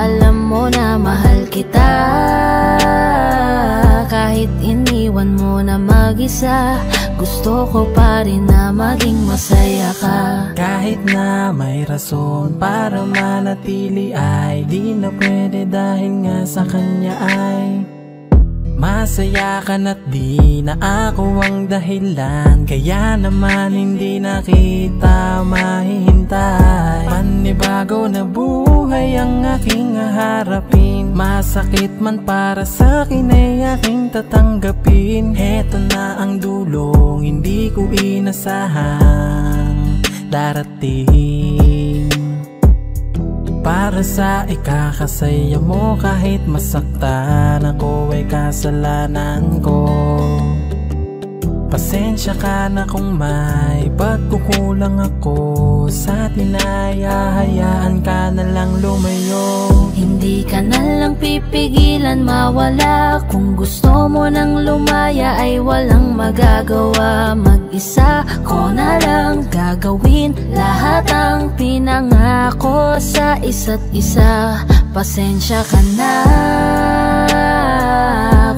Alam mo na mahal kita. Kahit iniwan mo na mag-isa, gusto ko pa rin na maging masaya ka. Kahit na may rason para manatili ay di na pwede dahil nga sa kanya ay masaya ka na't di na ako ang dahilan. Kaya naman hindi na kita mahihintay. Panibago na buhay ang aking haharapin. Masakit man para sa'kin ay aking tatanggapin. Heto na ang dulong hindi ko inasahang darating. Para sa ikakasaya mo kahit masaktan ako ay kasalanan ko. Pasensya ka na kung may pagkukulang ako sa atin ay hahayaan ka na lang lumayo. Hindi ka na lang pipigilan mawala. Kung gusto mo nang lumaya ay walang magagawa. Mag-isa ko na lang gagawin lahat ang pinangako sa isa't isa. Pasensya ka na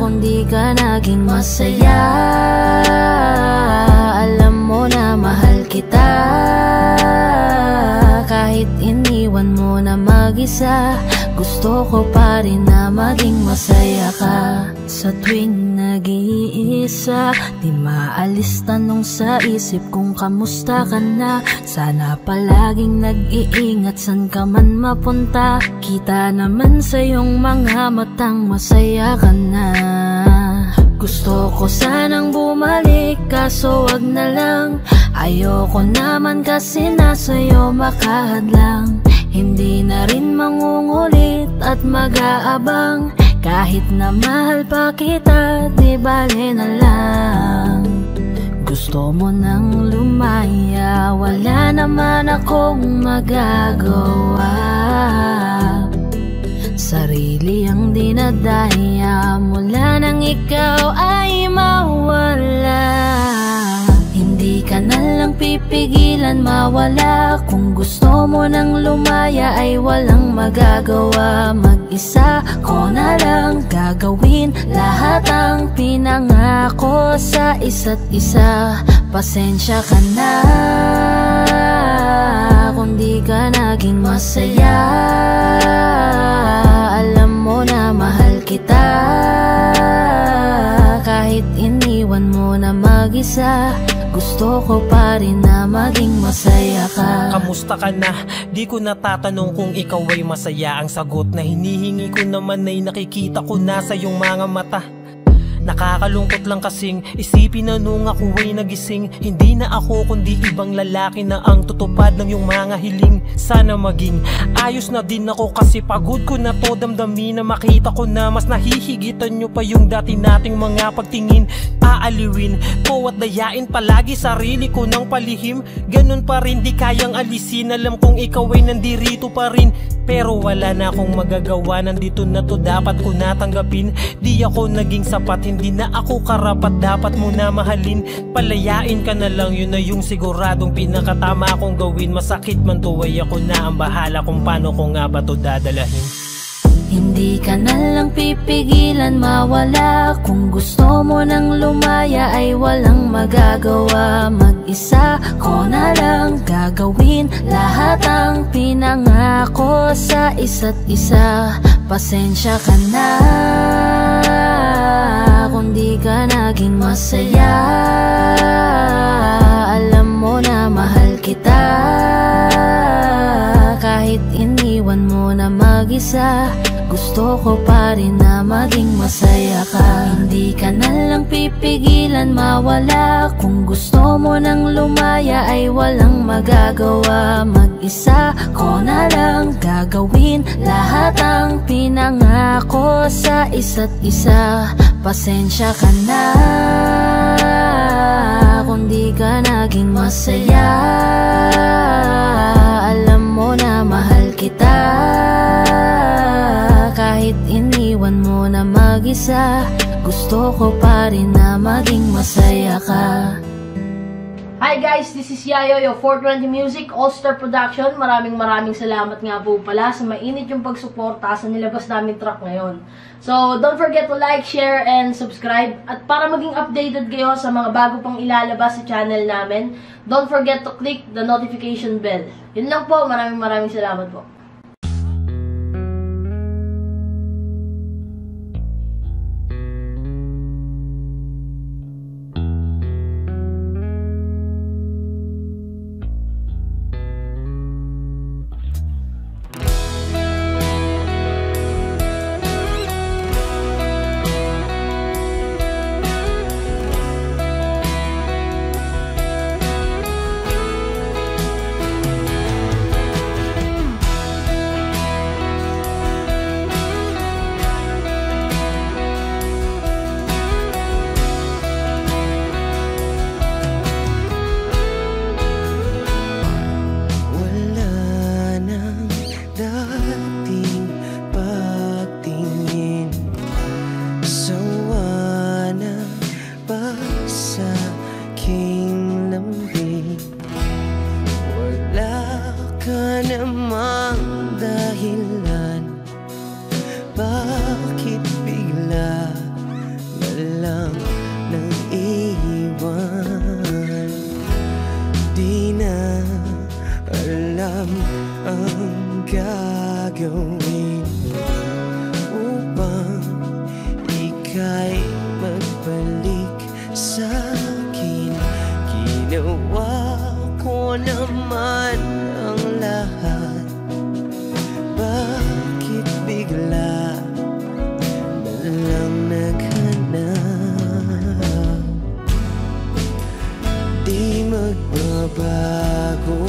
kung di ka naging masaya. Alam mo na mahal kita. Kahit iniwan mo na mag-isa, gusto ko pa rin na maging masaya ka. Sa tuwing nag-iisa, di maalis tanong sa isip kung kamusta ka na. Sana palaging nag-iingat san ka man mapunta. Kita naman sa iyong mga matang masaya ka na. Gusto ko sanang bumalik kaso wag na lang. Ayoko naman kasi nasa'yo makahadlang. Hindi na rin mangungulit at mag-aabang. Kahit na mahal pa kita, di bale na lang. Gusto mo nang lumaya, wala naman akong magagawa. Sarili ang dinadaya mula nang ikaw ay mawala. Hindi ka na lang pipigilan mawala. Kung gusto mo nang lumaya ay walang magagawa. Mag-isa ko na lang gagawin lahat ang pinangako sa isa't isa. Pasensya ka na kung di ka naging masaya. Alam mo na mahal kita. Kahit iniwan mo na mag-isa, gusto ko pa rin na maging masaya ka. Kamusta ka na? Di ko natatanong kung ikaw ay masaya. Ang sagot na hinihingi ko naman ay nakikita ko na sa iyong mga mata. Nakakalungkot lang kasing isipin na nung ako ay nagising, hindi na ako kundi ibang lalaki na ang tutupad ng iyong mga hiling. Sana maging ayos na din ako kasi pagod ko na to damdamin na makita ko na mas nahihigitan nyo pa yung dati nating mga pagtingin. Aaliwin ko at dayain palagi sarili ko ng palihim. Ganun pa rin di kayang alisin. Alam kong ikaw ay nandirito pa rin, pero wala na akong magagawa. Nandito na to, dapat ko natanggapin. Di ako naging sapat, hindi na ako karapat. Dapat mo na mahalin. Palayain ka na lang, yun na yung siguradong pinakatama kong gawin. Masakit man to ay ako na ang bahala kung paano ko nga ba to dadalahin. Hindi ka na lang pipigilan mawala. Kung gusto mo nang lumaya ay walang magagawa. Mag-isa ko na lang gagawin lahat ang pinangako sa isa't isa. Pasensya ka na kung di ka naging masaya. Alam mo na mahal kita, kahit iniwan mo na mag-isa. Gusto ko pa rin na maging masaya ka. Hindi ka na lang pipigilan mawala. Kung gusto mo nang lumaya ay walang magagawa. Mag-isa ko na lang gagawin lahat ang pinangako sa isa't isa. Pasensya ka na kung di ka naging masaya. Alam mo na mahal kita, kahit iniwan mo na mag-isa. Gusto ko pa rin na maging masaya ka. Hi guys, this is Yayo, your 420 Music, All-Star Production. Maraming salamat nga po pala sa mainit yung pagsuporta sa nilabas namin track ngayon. So, don't forget to like, share, and subscribe. At para maging updated kayo sa mga bago pang ilalabas sa channel namin, don't forget to click the notification bell. Yun lang po, maraming salamat po. Bakit bigla na lang nang iwan? Di na alam ang gagawin upang ika'y magbalik sa'kin. Ginawa ko naman ang lahat. Bakit bigla na lang naghanap? Di magbabago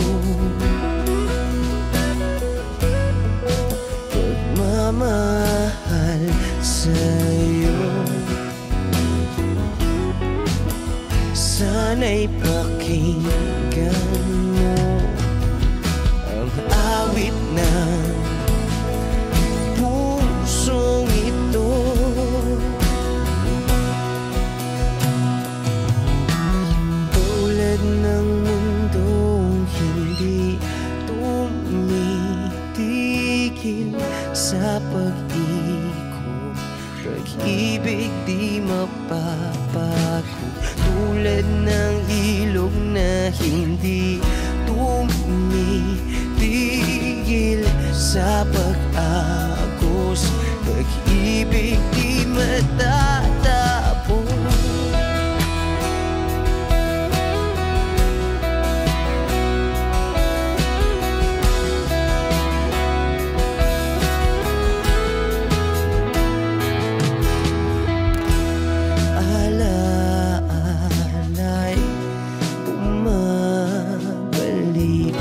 pagmamahal sa'yo. Sana'y pakinggan mo ang awit ng pusong ito. Tulad ng mundong hindi tumitigil sa pag-ikot, pag-ibig di mapapago. Tulad ng ilog na hindi tumitigil sa pag-agos, pag-ibig di matatapos. Alaala'y bumabalik,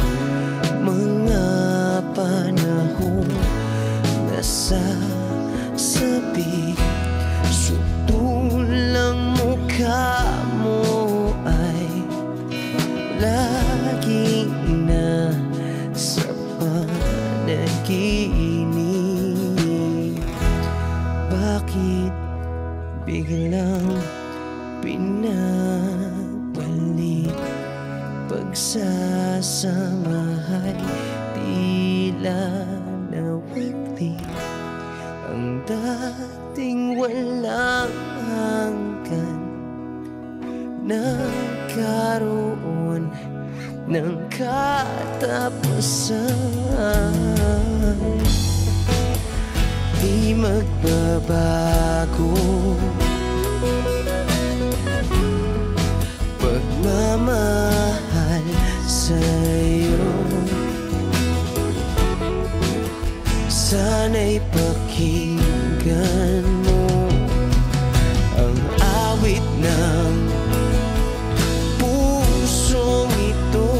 mga panahon nasasabi. Sutulang mukha mo ay laging nasa panaginip. Bakit biglang pinabalik? Pagsasamahay tila nawagli. ang dating walang hanggan, nagkaroon ng katapusan. Di magbabago pagmamahal sa'yo. Sana'y pakinggan mo ang awit ng pusong ito.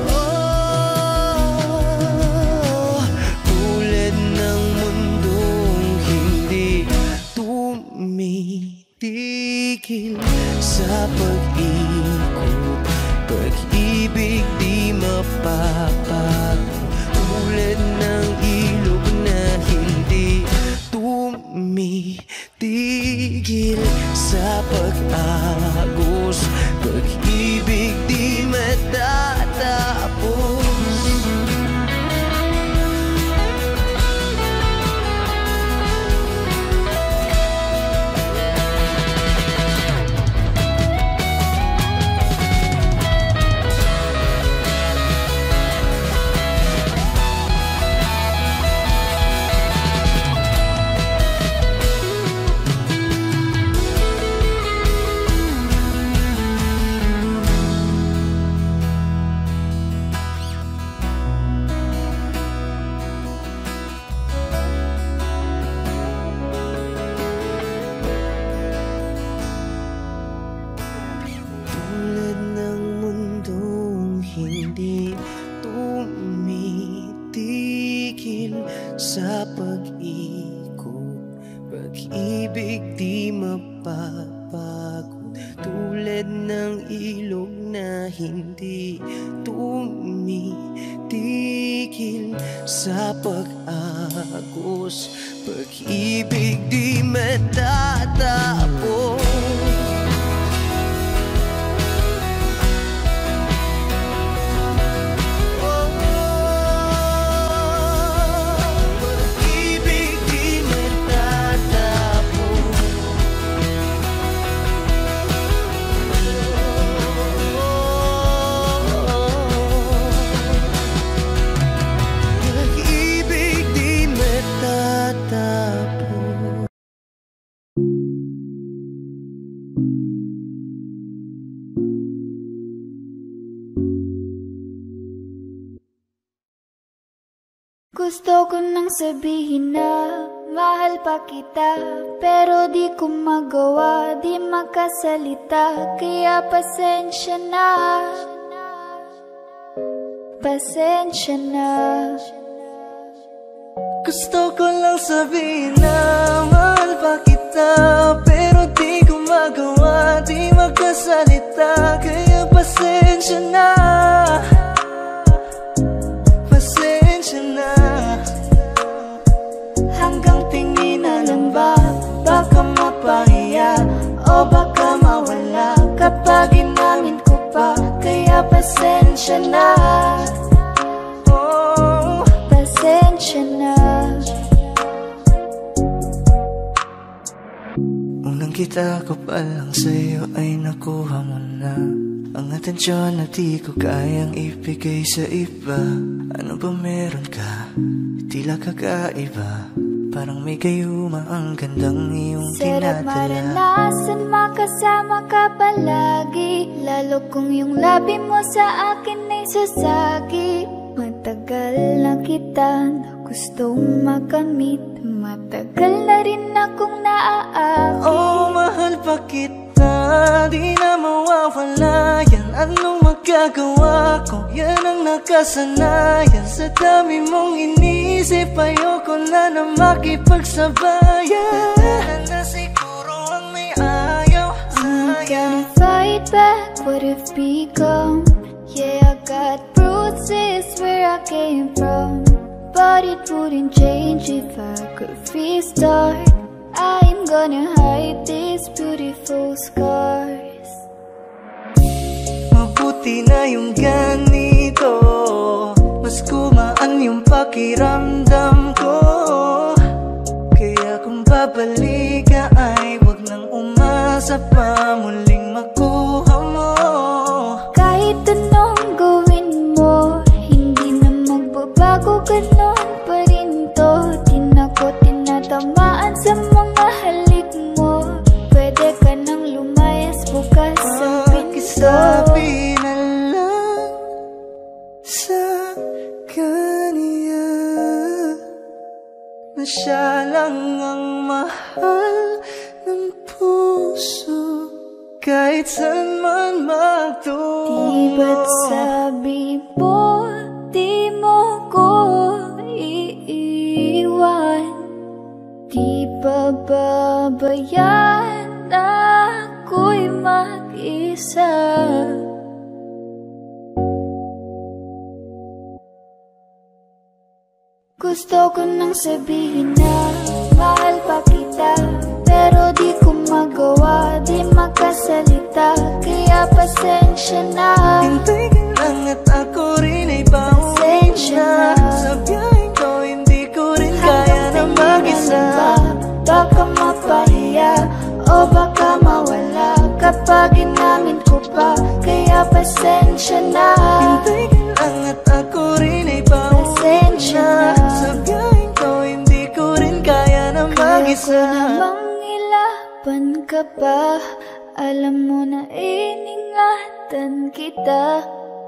Oh, tulad ng mundong hindi tumitigil sa pag-ikot, pag-ibig di mapapago. Tulad ng ilog na hindi tumitigil sa pag-agos, pag-ibig di matatapos. Sa pag-ikot, pag-ibig di mapapagod. Tulad ng ilog na hindi tumitigil sa pag-agos, pag-ibig di matatapos. Gusto ko nang sabihin na mahal pa kita, pero di ko magawa, di makasalita. Kaya pasensya na, pasensya na. Gusto ko lang sabihin na mahal pa kita, pero di ko magawa, di makasalita. Kaya pasensya na, pasensya na. Hanggang tingin na lang ba, baka mapahiya o baka mawala kapag inamin ko pa. Kaya pasensya na, oh, pasensya na. Unang kita ko pa lang sa'yo ay nakuha mo na ang atensyon na di ko kayang ibigay sa iba. Ano ba meron ka? Tila kakaiba, parang may gayuma ang gandang iyong Sarap tinatala. maranasan makasama ka palagi, lalo kung yung labi mo sa akin ay sasagi. Matagal na kita na gustong makamit, matagal na rin akong naaakit. Oh, mahal pa kita, di na mawawala yan. Anong magagawa ko? Yan ang nakasanayan. Sa dami mong inisip, ayoko na na makipagsabayan. Tatanan na siguro ang may ayaw I'm gonna fight back what if become. Yeah, I got bruises where I came from, but it wouldn't change if I could restart. I'm gonna hide these beautiful scars. Mabuti na yung ganito, mas gumaan yung pakiramdam ko. babalik ka ay wag nang umasa pa muling makuha mo. Kahit anong gawin mo, hindi na magbabago, ganon pa rin to. Di na ko tinatamaan sa mga halik mo. Pwede ka nang lumayas, bukas ang pinto. Sabi na lang sa kanya na siya lang ang mahal ng puso, kahit saan man magtungo. Di ba't sabi mo, di mo ko iiwan? Di ba babayaan ako'y mag-isa? Gusto ko nang sabihin na mahal pa kita, pero di ko magawa, di makasalita, kaya pasensya na. Hintay ka lang at ako rin ay pauwi na. Sa biyaheng ko hindi ko rin kaya na mag-isa. Baka mapahiya o baka mawala kapag inamin ko pa, kaya pasensya na. Hintay ka lang at ako rin ay pauwi na. Sa biyaheng ko hindi ko rin kaya na mag-isa. Kaya ko namang ilaban ka pa, alam mo na iningatan kita,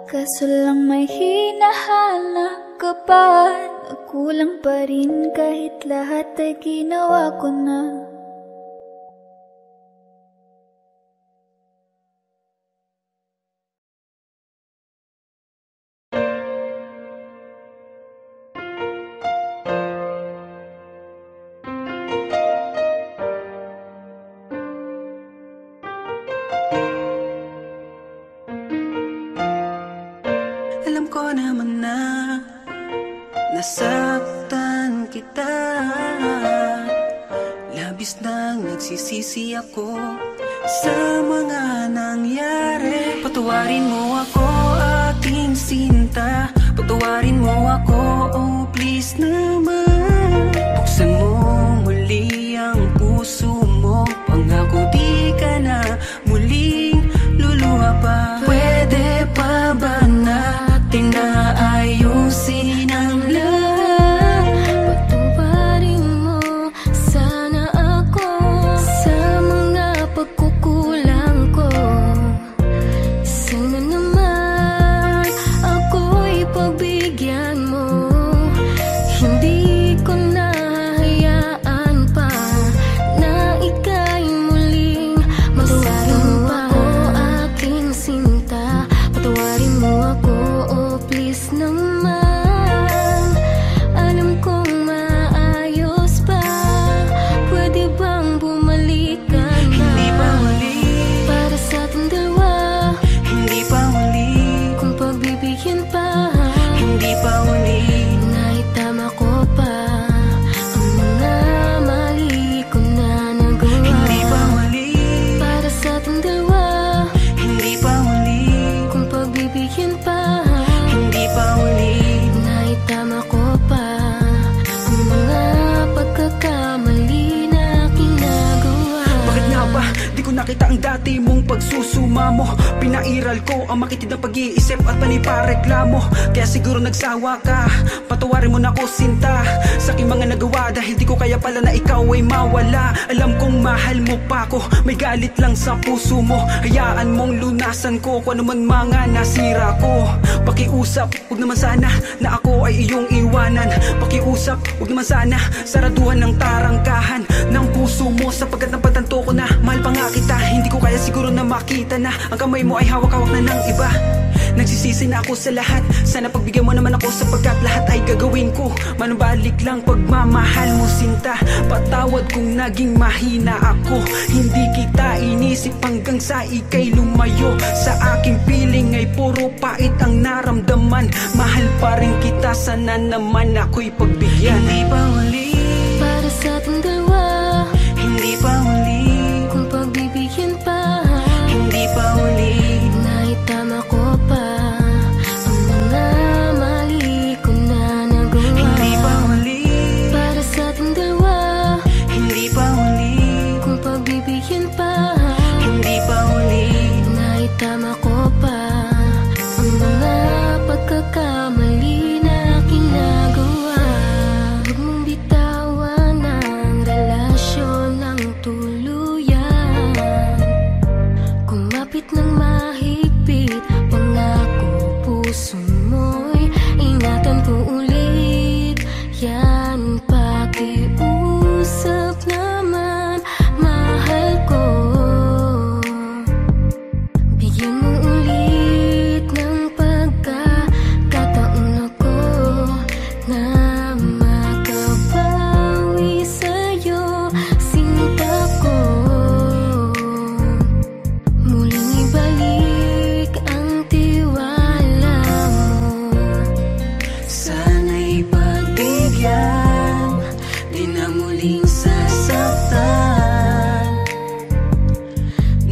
kaso lang may hinahanap ka pa. Nagkulang pa rin kahit lahat ay ginawa ko na. Alam ko naman na nasaktan kita, labis nang nagsisisi ako sa mga nangyari. Patawarin mo ako, aking sinta, patawarin mo ako, oh please naman. Buksan mo muli ang puso mo, pangako di ka na muling luluha pa. Pwede pa ba natin na ayusin ang lahat? Patawarin mo sana ako sa mga pagkukulang ko. Sana naman ako'y pagbigyan mo. Hindi ko nahahayaan pa na ika'y muling masaktan pa. Aking sinta, patawarin mo ako, oh please naman. Alam kong maayos pa, pwede bang bumalik ka na? Hindi pa huli para sa ating dalawa, hindi pa huli kung pagbibigyan pa, hindi pa huli. naitama ko pa ang mga mali ko na nagawa. Hindi pa huli Para sa ating dalawa, hindi pa huli kung pagbibigyan pa, hindi pa huli. naitama ko pa ang mga pagkakamali na aking nagawa. Bakit nga ba di ko nakita ang dati mong pagsusuma mo? Pinairal ko ang makitid ng pag-iisip at panipareklamo, kaya siguro nagsawa ka. Patawarin mo na ako sinta sa aking mga nagawa, dahil di ko kaya pala na ikaw ay mawala. Alam kong mahal mo pa ako, may galit lang sa puso mo. Hayaan mong lunasan ko kung ano man mga nasira ko. Pakiusap, huwag naman sana na ako ay iyong iwanan. Pakiusap, huwag naman sana saraduhan ng tarangkahan ng puso mo, sapagkat napatanto ko na mahal pa nga kita. Hindi ko kaya siguro na makita na ang kamay mo ay hawak-hawak na ng iba. Nagsisisi na ako sa lahat, sana pagbigyan mo naman ako, sapagkat lahat ay gagawin ko. Manubalik lang pagmamahal mo sinta, patawad kung naging mahina ako. Hindi kita inisip hanggang sa ika'y lumayo. Sa aking piling ay puro pait ang naramdaman. Mahal pa rin kita, sana naman ako'y pagbigyan. Hindi pa huli Para sa ating dalawa, hindi pa huli kung pagbibigyan pa, hindi pa huli. naitama ko pa ang mga mali ko na nagawa. Hindi pa huli Para sa ating dalawa, hindi pa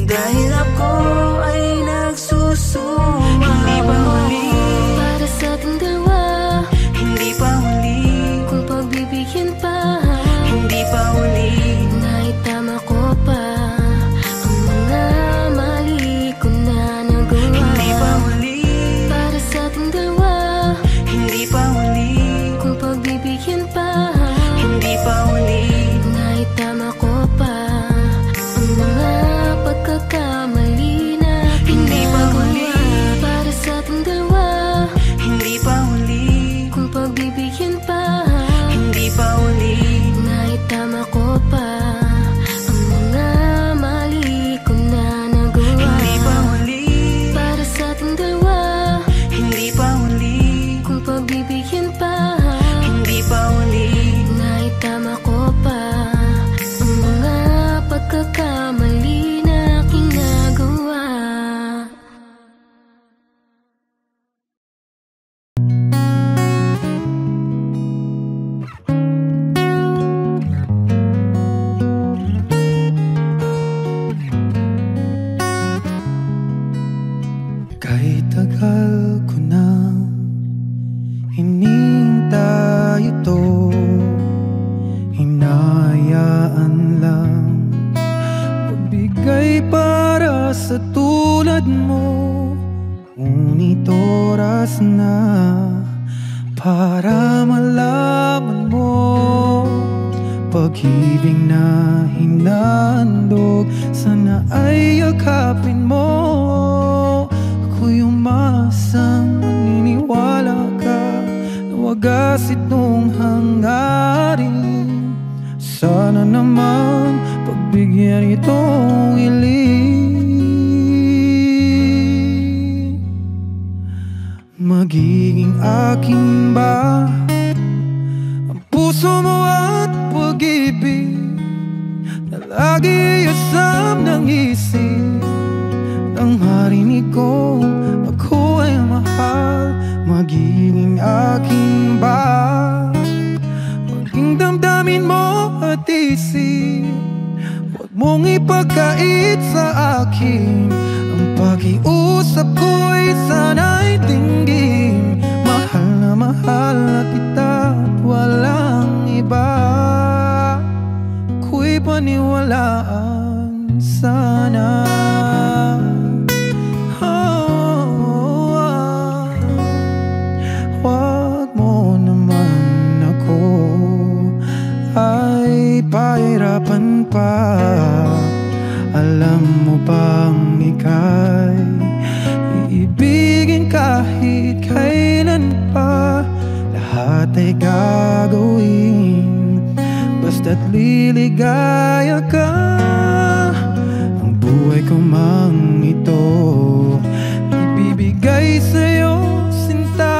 dahil ako ay nagsusuma. Hindi pa huli para sa ating dalawa, hindi pa huli kung pagbibigyan pa, hindi pa huli naitama ko pa ang mga mali ko na nagawa. Hindi pa huli para sa ating dalawa, hindi pa huli kung pagbibigyan pa, hindi pa huli naitama ko pa ang mga pagkakamali na hindi pa huli para sa ating dalawa, hindi pa huli kung pagbibigyan pa, hindi pa huli naitama ko pa ang mga mali ko na nagawa. hindi pa huli Para sa ating dalawa, hindi pa huli kung pagbibigyan pa, hindi pa huli naitama ko pa ang mga pagkakamali na aking nagawa. Kahit tagal ko na hinihintay ito, hinahayaan lang magbigay para sa tulad mo. Ngunit oras na para malaman mo pag-ibig na hinandog, sana ay yakapin mo. Ako'y umasang maniniwala ka na wagas itong hangarin. Sana naman pagbigyan itong hiling. Magiging akin ba ang puso mo at pag-ibig na lagi asam ng isip? Nang marinig ko ako ay mahal, magiging akin ba? Maging damdamin mo at isip, huwag mong ipagkait sa akin. Ang pag-iusap ko'y sana'y tinggin. Mahal na kita at walang iba. Ako'y paniwalaan sana. Huwag mo naman ako ay pahirapan pa. Alam mo bang ika'y iibigin kahit kailan pa? Lahat ay gagawin basta't liligaya ka. Ang buhay ko mang ito ibibigay sa'yo, sinta.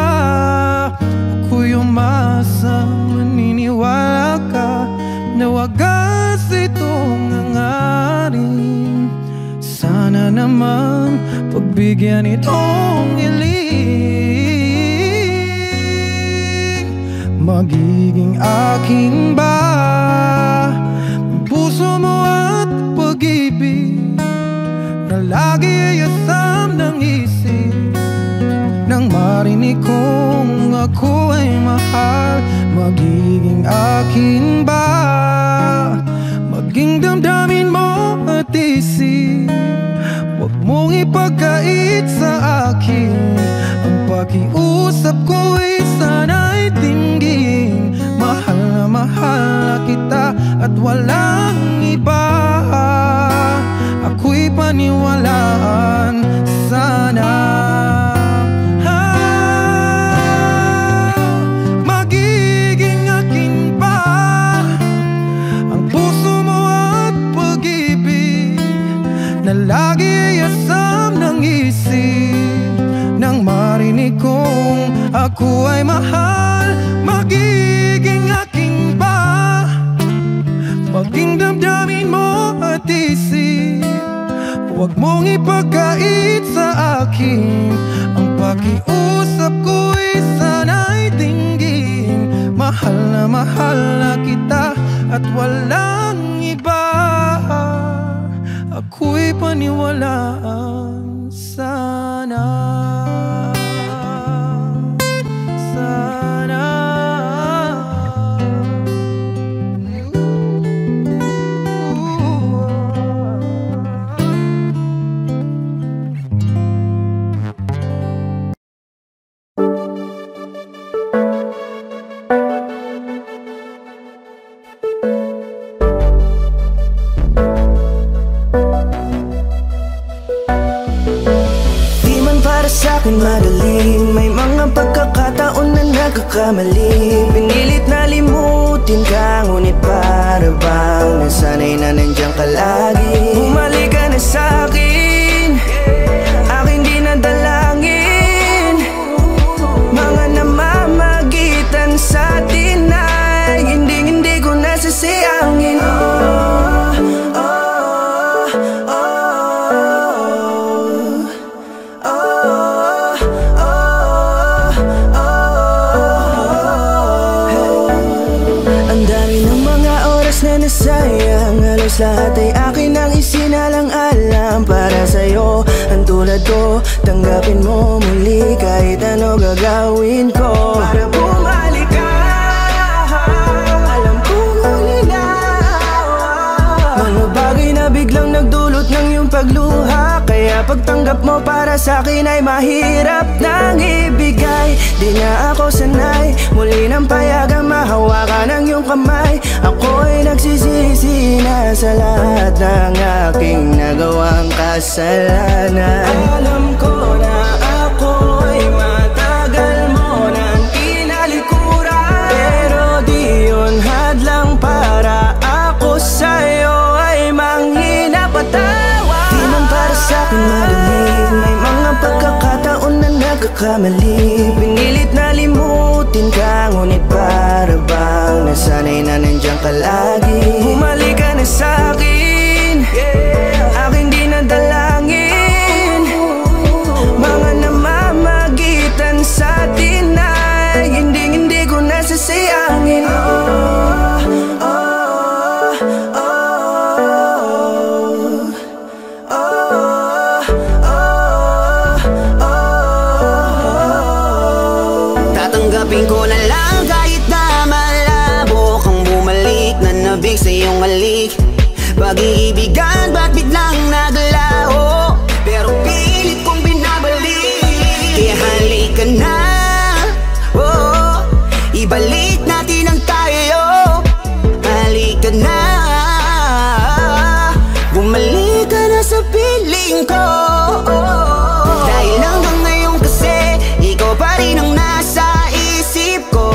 Ako'y umasang maniniwala ka na wagas itong hangarin. Sana naman pagbigyan itong hiling. Magiging akin ba ang puso mo at pag-ibig na lagi asam ng isip? Nang marinig kong ako ay mahal, magiging akin ba? Maging damdamin mo at isip, huwag mong ipagkait sa akin. Ang pakiusap ko'y sana'y tinggin. Mahal na kita at walang iba. Ako'y paniwalaan sana. Magiging akin ba ang puso mo at pag-ibig na lagi asam ng isip? Nang marinig kong ako ay mahal, magiging akin ba? Maging damdamin mo at isip, huwag mong ipagkait sa akin. Ang pakiusap ko'y sana'y tinggin. Mahal na kita at walang iba. ako'y paniwalaan sana. Sa'kin madaling may mga pagkakataon na nagkakamali. Pinilit na limutin ka, ngunit para bang nasanay na nandiyan ka lagi. Bumalik ka na sa'kin, aking dinadalangin. Mga namamagitan sa atin ay hindi ko nasasayangin. Sayang, halos lahat ay akin ang isinalang-alam para sa'yo. Ang tulad ko, tanggapin mo muli kahit ano gagawin ko para bumalik ka. Alam kong ulinaw mga bagay na biglang nagdulot ng iyong pagluha. Kaya pagtanggap mo para sa'kin ay mahirap nang ibigay. Di na ako sanay, muli nang payagang mahawakan ang iyong kamay. Ako'y nagsisisi na sa lahat ng aking nagawang kasalanan. Alam ko na ako'y matagal mo nang kinalikuran, pero di yun hadlang para ako sa'yo ay manghina patawa. Di man para sa'kin madaling, may mga pagkakataon na nagkakamali. Pinilit na limutin ka, ngunit para bang nasanay na nandiyan ka lagi. Bumalik ka na sa'kin, aking dinadalangin. Mga namamagitan sa atin ay hindi ko nasasayangin. Tatanggapin ko na lang kahit na malabo kang bumalik na nabig sa iyong halik. Pag-iibigan ba't biglang naglaho, pero pilit kong binabalik. Kaya halika na, oh, ibalik natin ang tayo. Halika na, bumalik ka na sa piling ko. Dahil hanggang ngayon kasi ikaw pa rin ang nasa isip ko.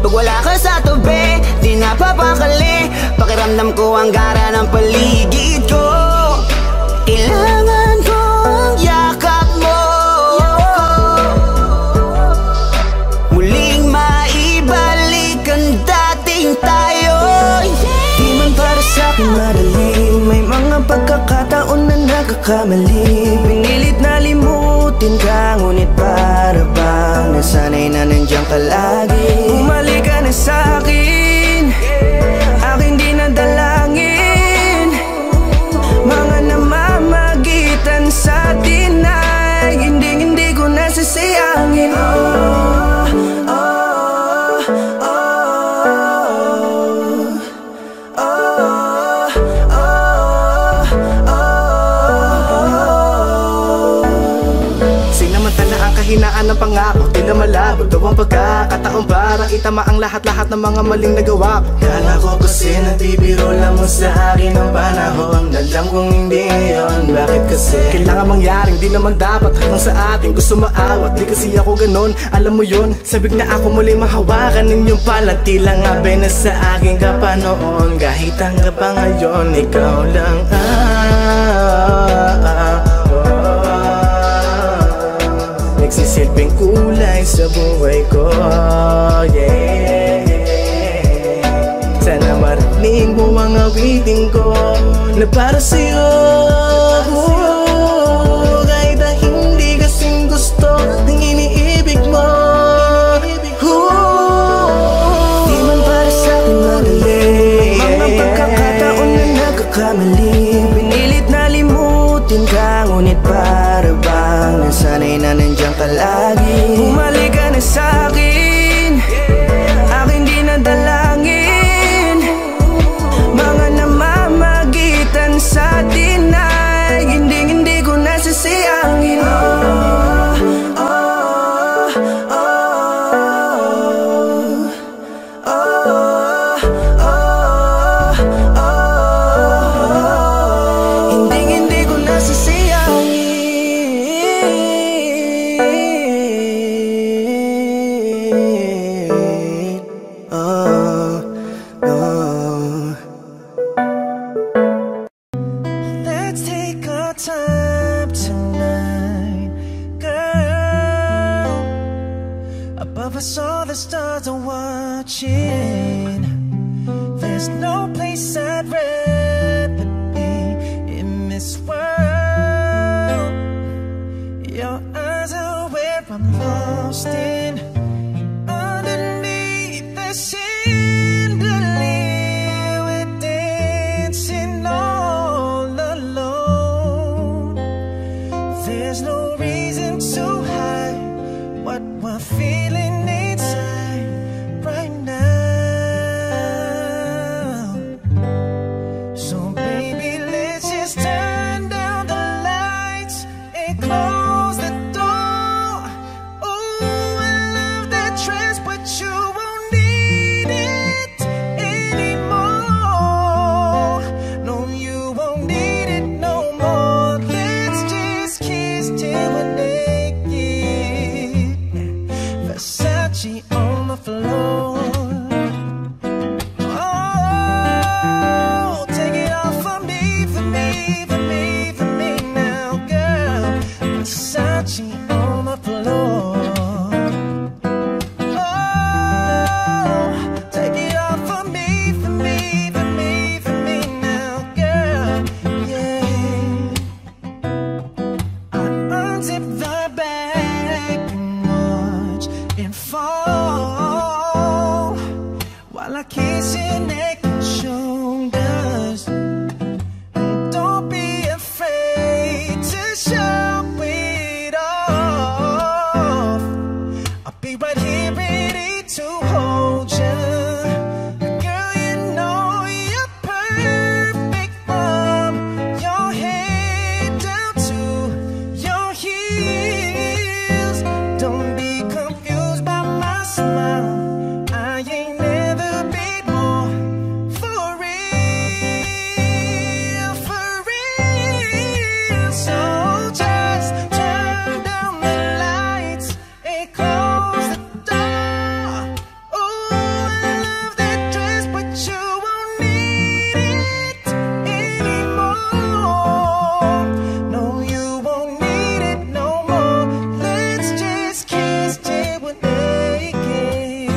Pag wala ka sa tabi, di napapakali. Pakiramdam ko ang gara ng paligid ko. Kailangan ko ang yakap mo, muling maibalik ang dating tayo. Di man para sa'kin madaling, may mga pagkakataon na nagkakamali. Pinilit na limutin ka, ngunit para bang nasanay na nandiyan ka lagi. Bumalik ka na sa'kin, aking dinadalangin. Mga namamagitan sa atin ay hindi ko nasasayangin. Sinamantala ang kahinaan ng pangako, di na malabo daw ang pagkakataon para itama ang lahat-lahat ng mga maling nagawa ko. Kala ko kasi nabibiro lang mo sa akin ang panahon. Alam kong hindi ngayon, bakit kasi kailangan mangyaring di naman dapat hanggang sa atin gusto maawat. Di kasi ako ganon, alam mo yun. Sabik na ako muli mahawakan ninyong palang tila nga na sa akin ka pa noon. Kahit hanggang pa ngayon, ikaw lang nagsisilbing kulay sa buhay ko, yeah. Sana marinig mo ang awitin ko na para sa'yo, kahit na hindi kasing gusto ng iniibig mo. Di man para sa'kin madali, mga pagkakataon na nagkakamali. Pinilit na limutin ka, ngunit para bang nasanay na nandiyan ka lagi. Bumalik ka na sa'kin, aking di nadalangin. Mga namamagitan sa atin ay hindi ko nasasayangin. Hindi ko nasasayangin. Let's take our time tonight, girl. Above us all the stars are watching. There's no place I'd rather be in this world. Your eyes are where I'm lost in. Underneath the chandelier, we're dancing all alone. There's no reason to hide what we're feeling inside right now. So baby, let's just turn down the lights and close the door. Oh, I love that dress, but you won't need it anymore. No, you won't need it no more. Let's just kiss till we're naked. Versace on the floor. Oh, take it off for me, for me, for me, for me now, girl. Versace on the floor. Oh, take it off for me, for me, for me, for me now, girl. Yeah. I unzip the bag and watch it fall while I kiss your neck and shoulders. Don't be afraid to show it off. I'll be right here ready to hold you. Girl, you know you're perfect from your head down to your heels. Don't be confused by my smile. I ain't never been more for real, for real. So just turn down the lights and close the door. Oh, I love that dress, but you won't need it anymore. No, you won't need it no more. Let's just kiss till we're naked.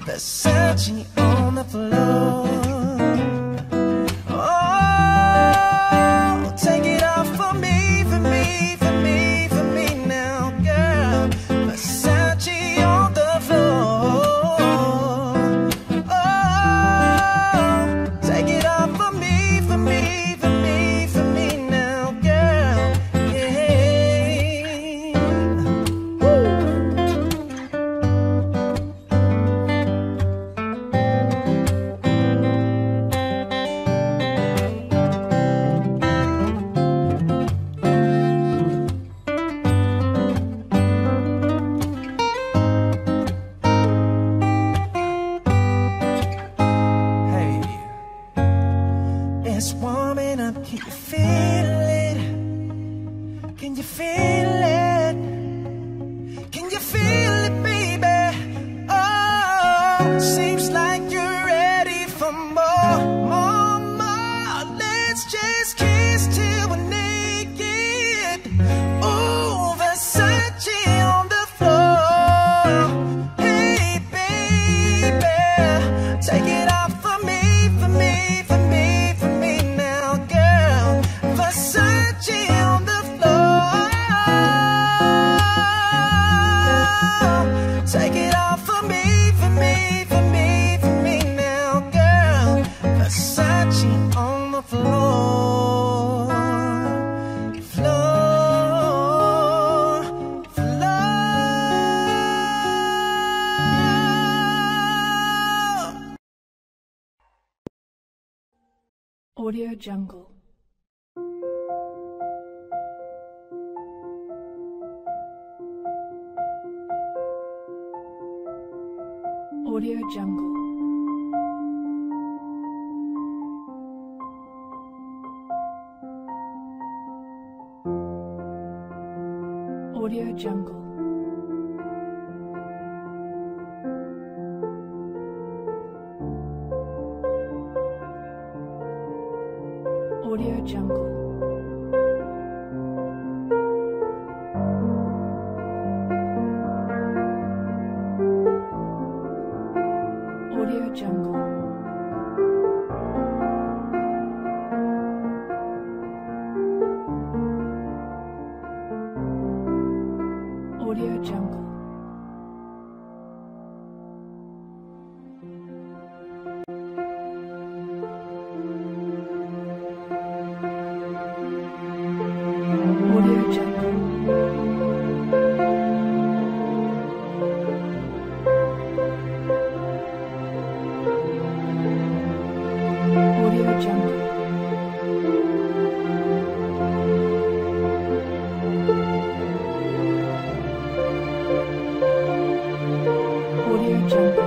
Versace on the floor. Oh, take it off for me, for me, for me, for me now, girl. Versace on the floor. Oh, take it off for me, for me, for me, for me now, girl. Yeah. Woo. Hey, it's warming up. Can you feel it? Can you feel it? Can you feel it, baby? Oh, seems like you're ready for more, more, more. Let's just kiss till we're naked. Oh, Versace on the floor. Hey, baby, take it off for me, for me, for me, for me now, girl. Versace on the floor. Audio Jungle. Audio Jungle. Audio Jungle. Audio Jungle. Audio Jungle. Audio Jungle. Audio Jungle. Audio Jungle. Audio Jungle.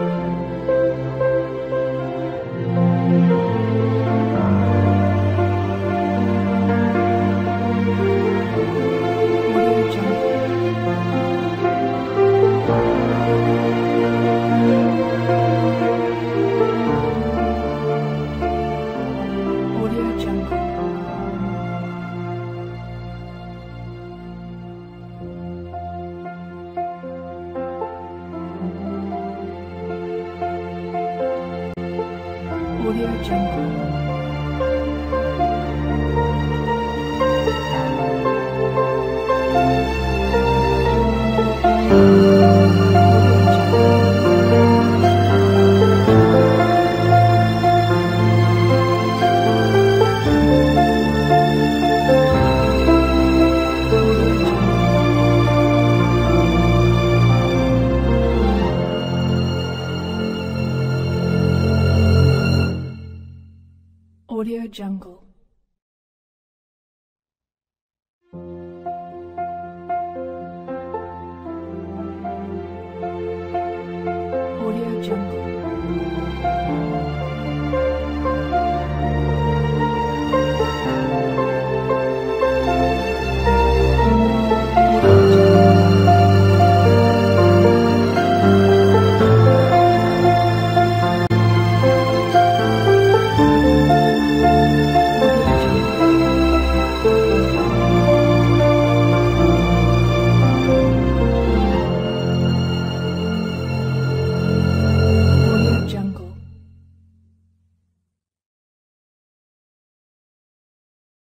Audio Jungle. Audio Jungle. Audio Jungle.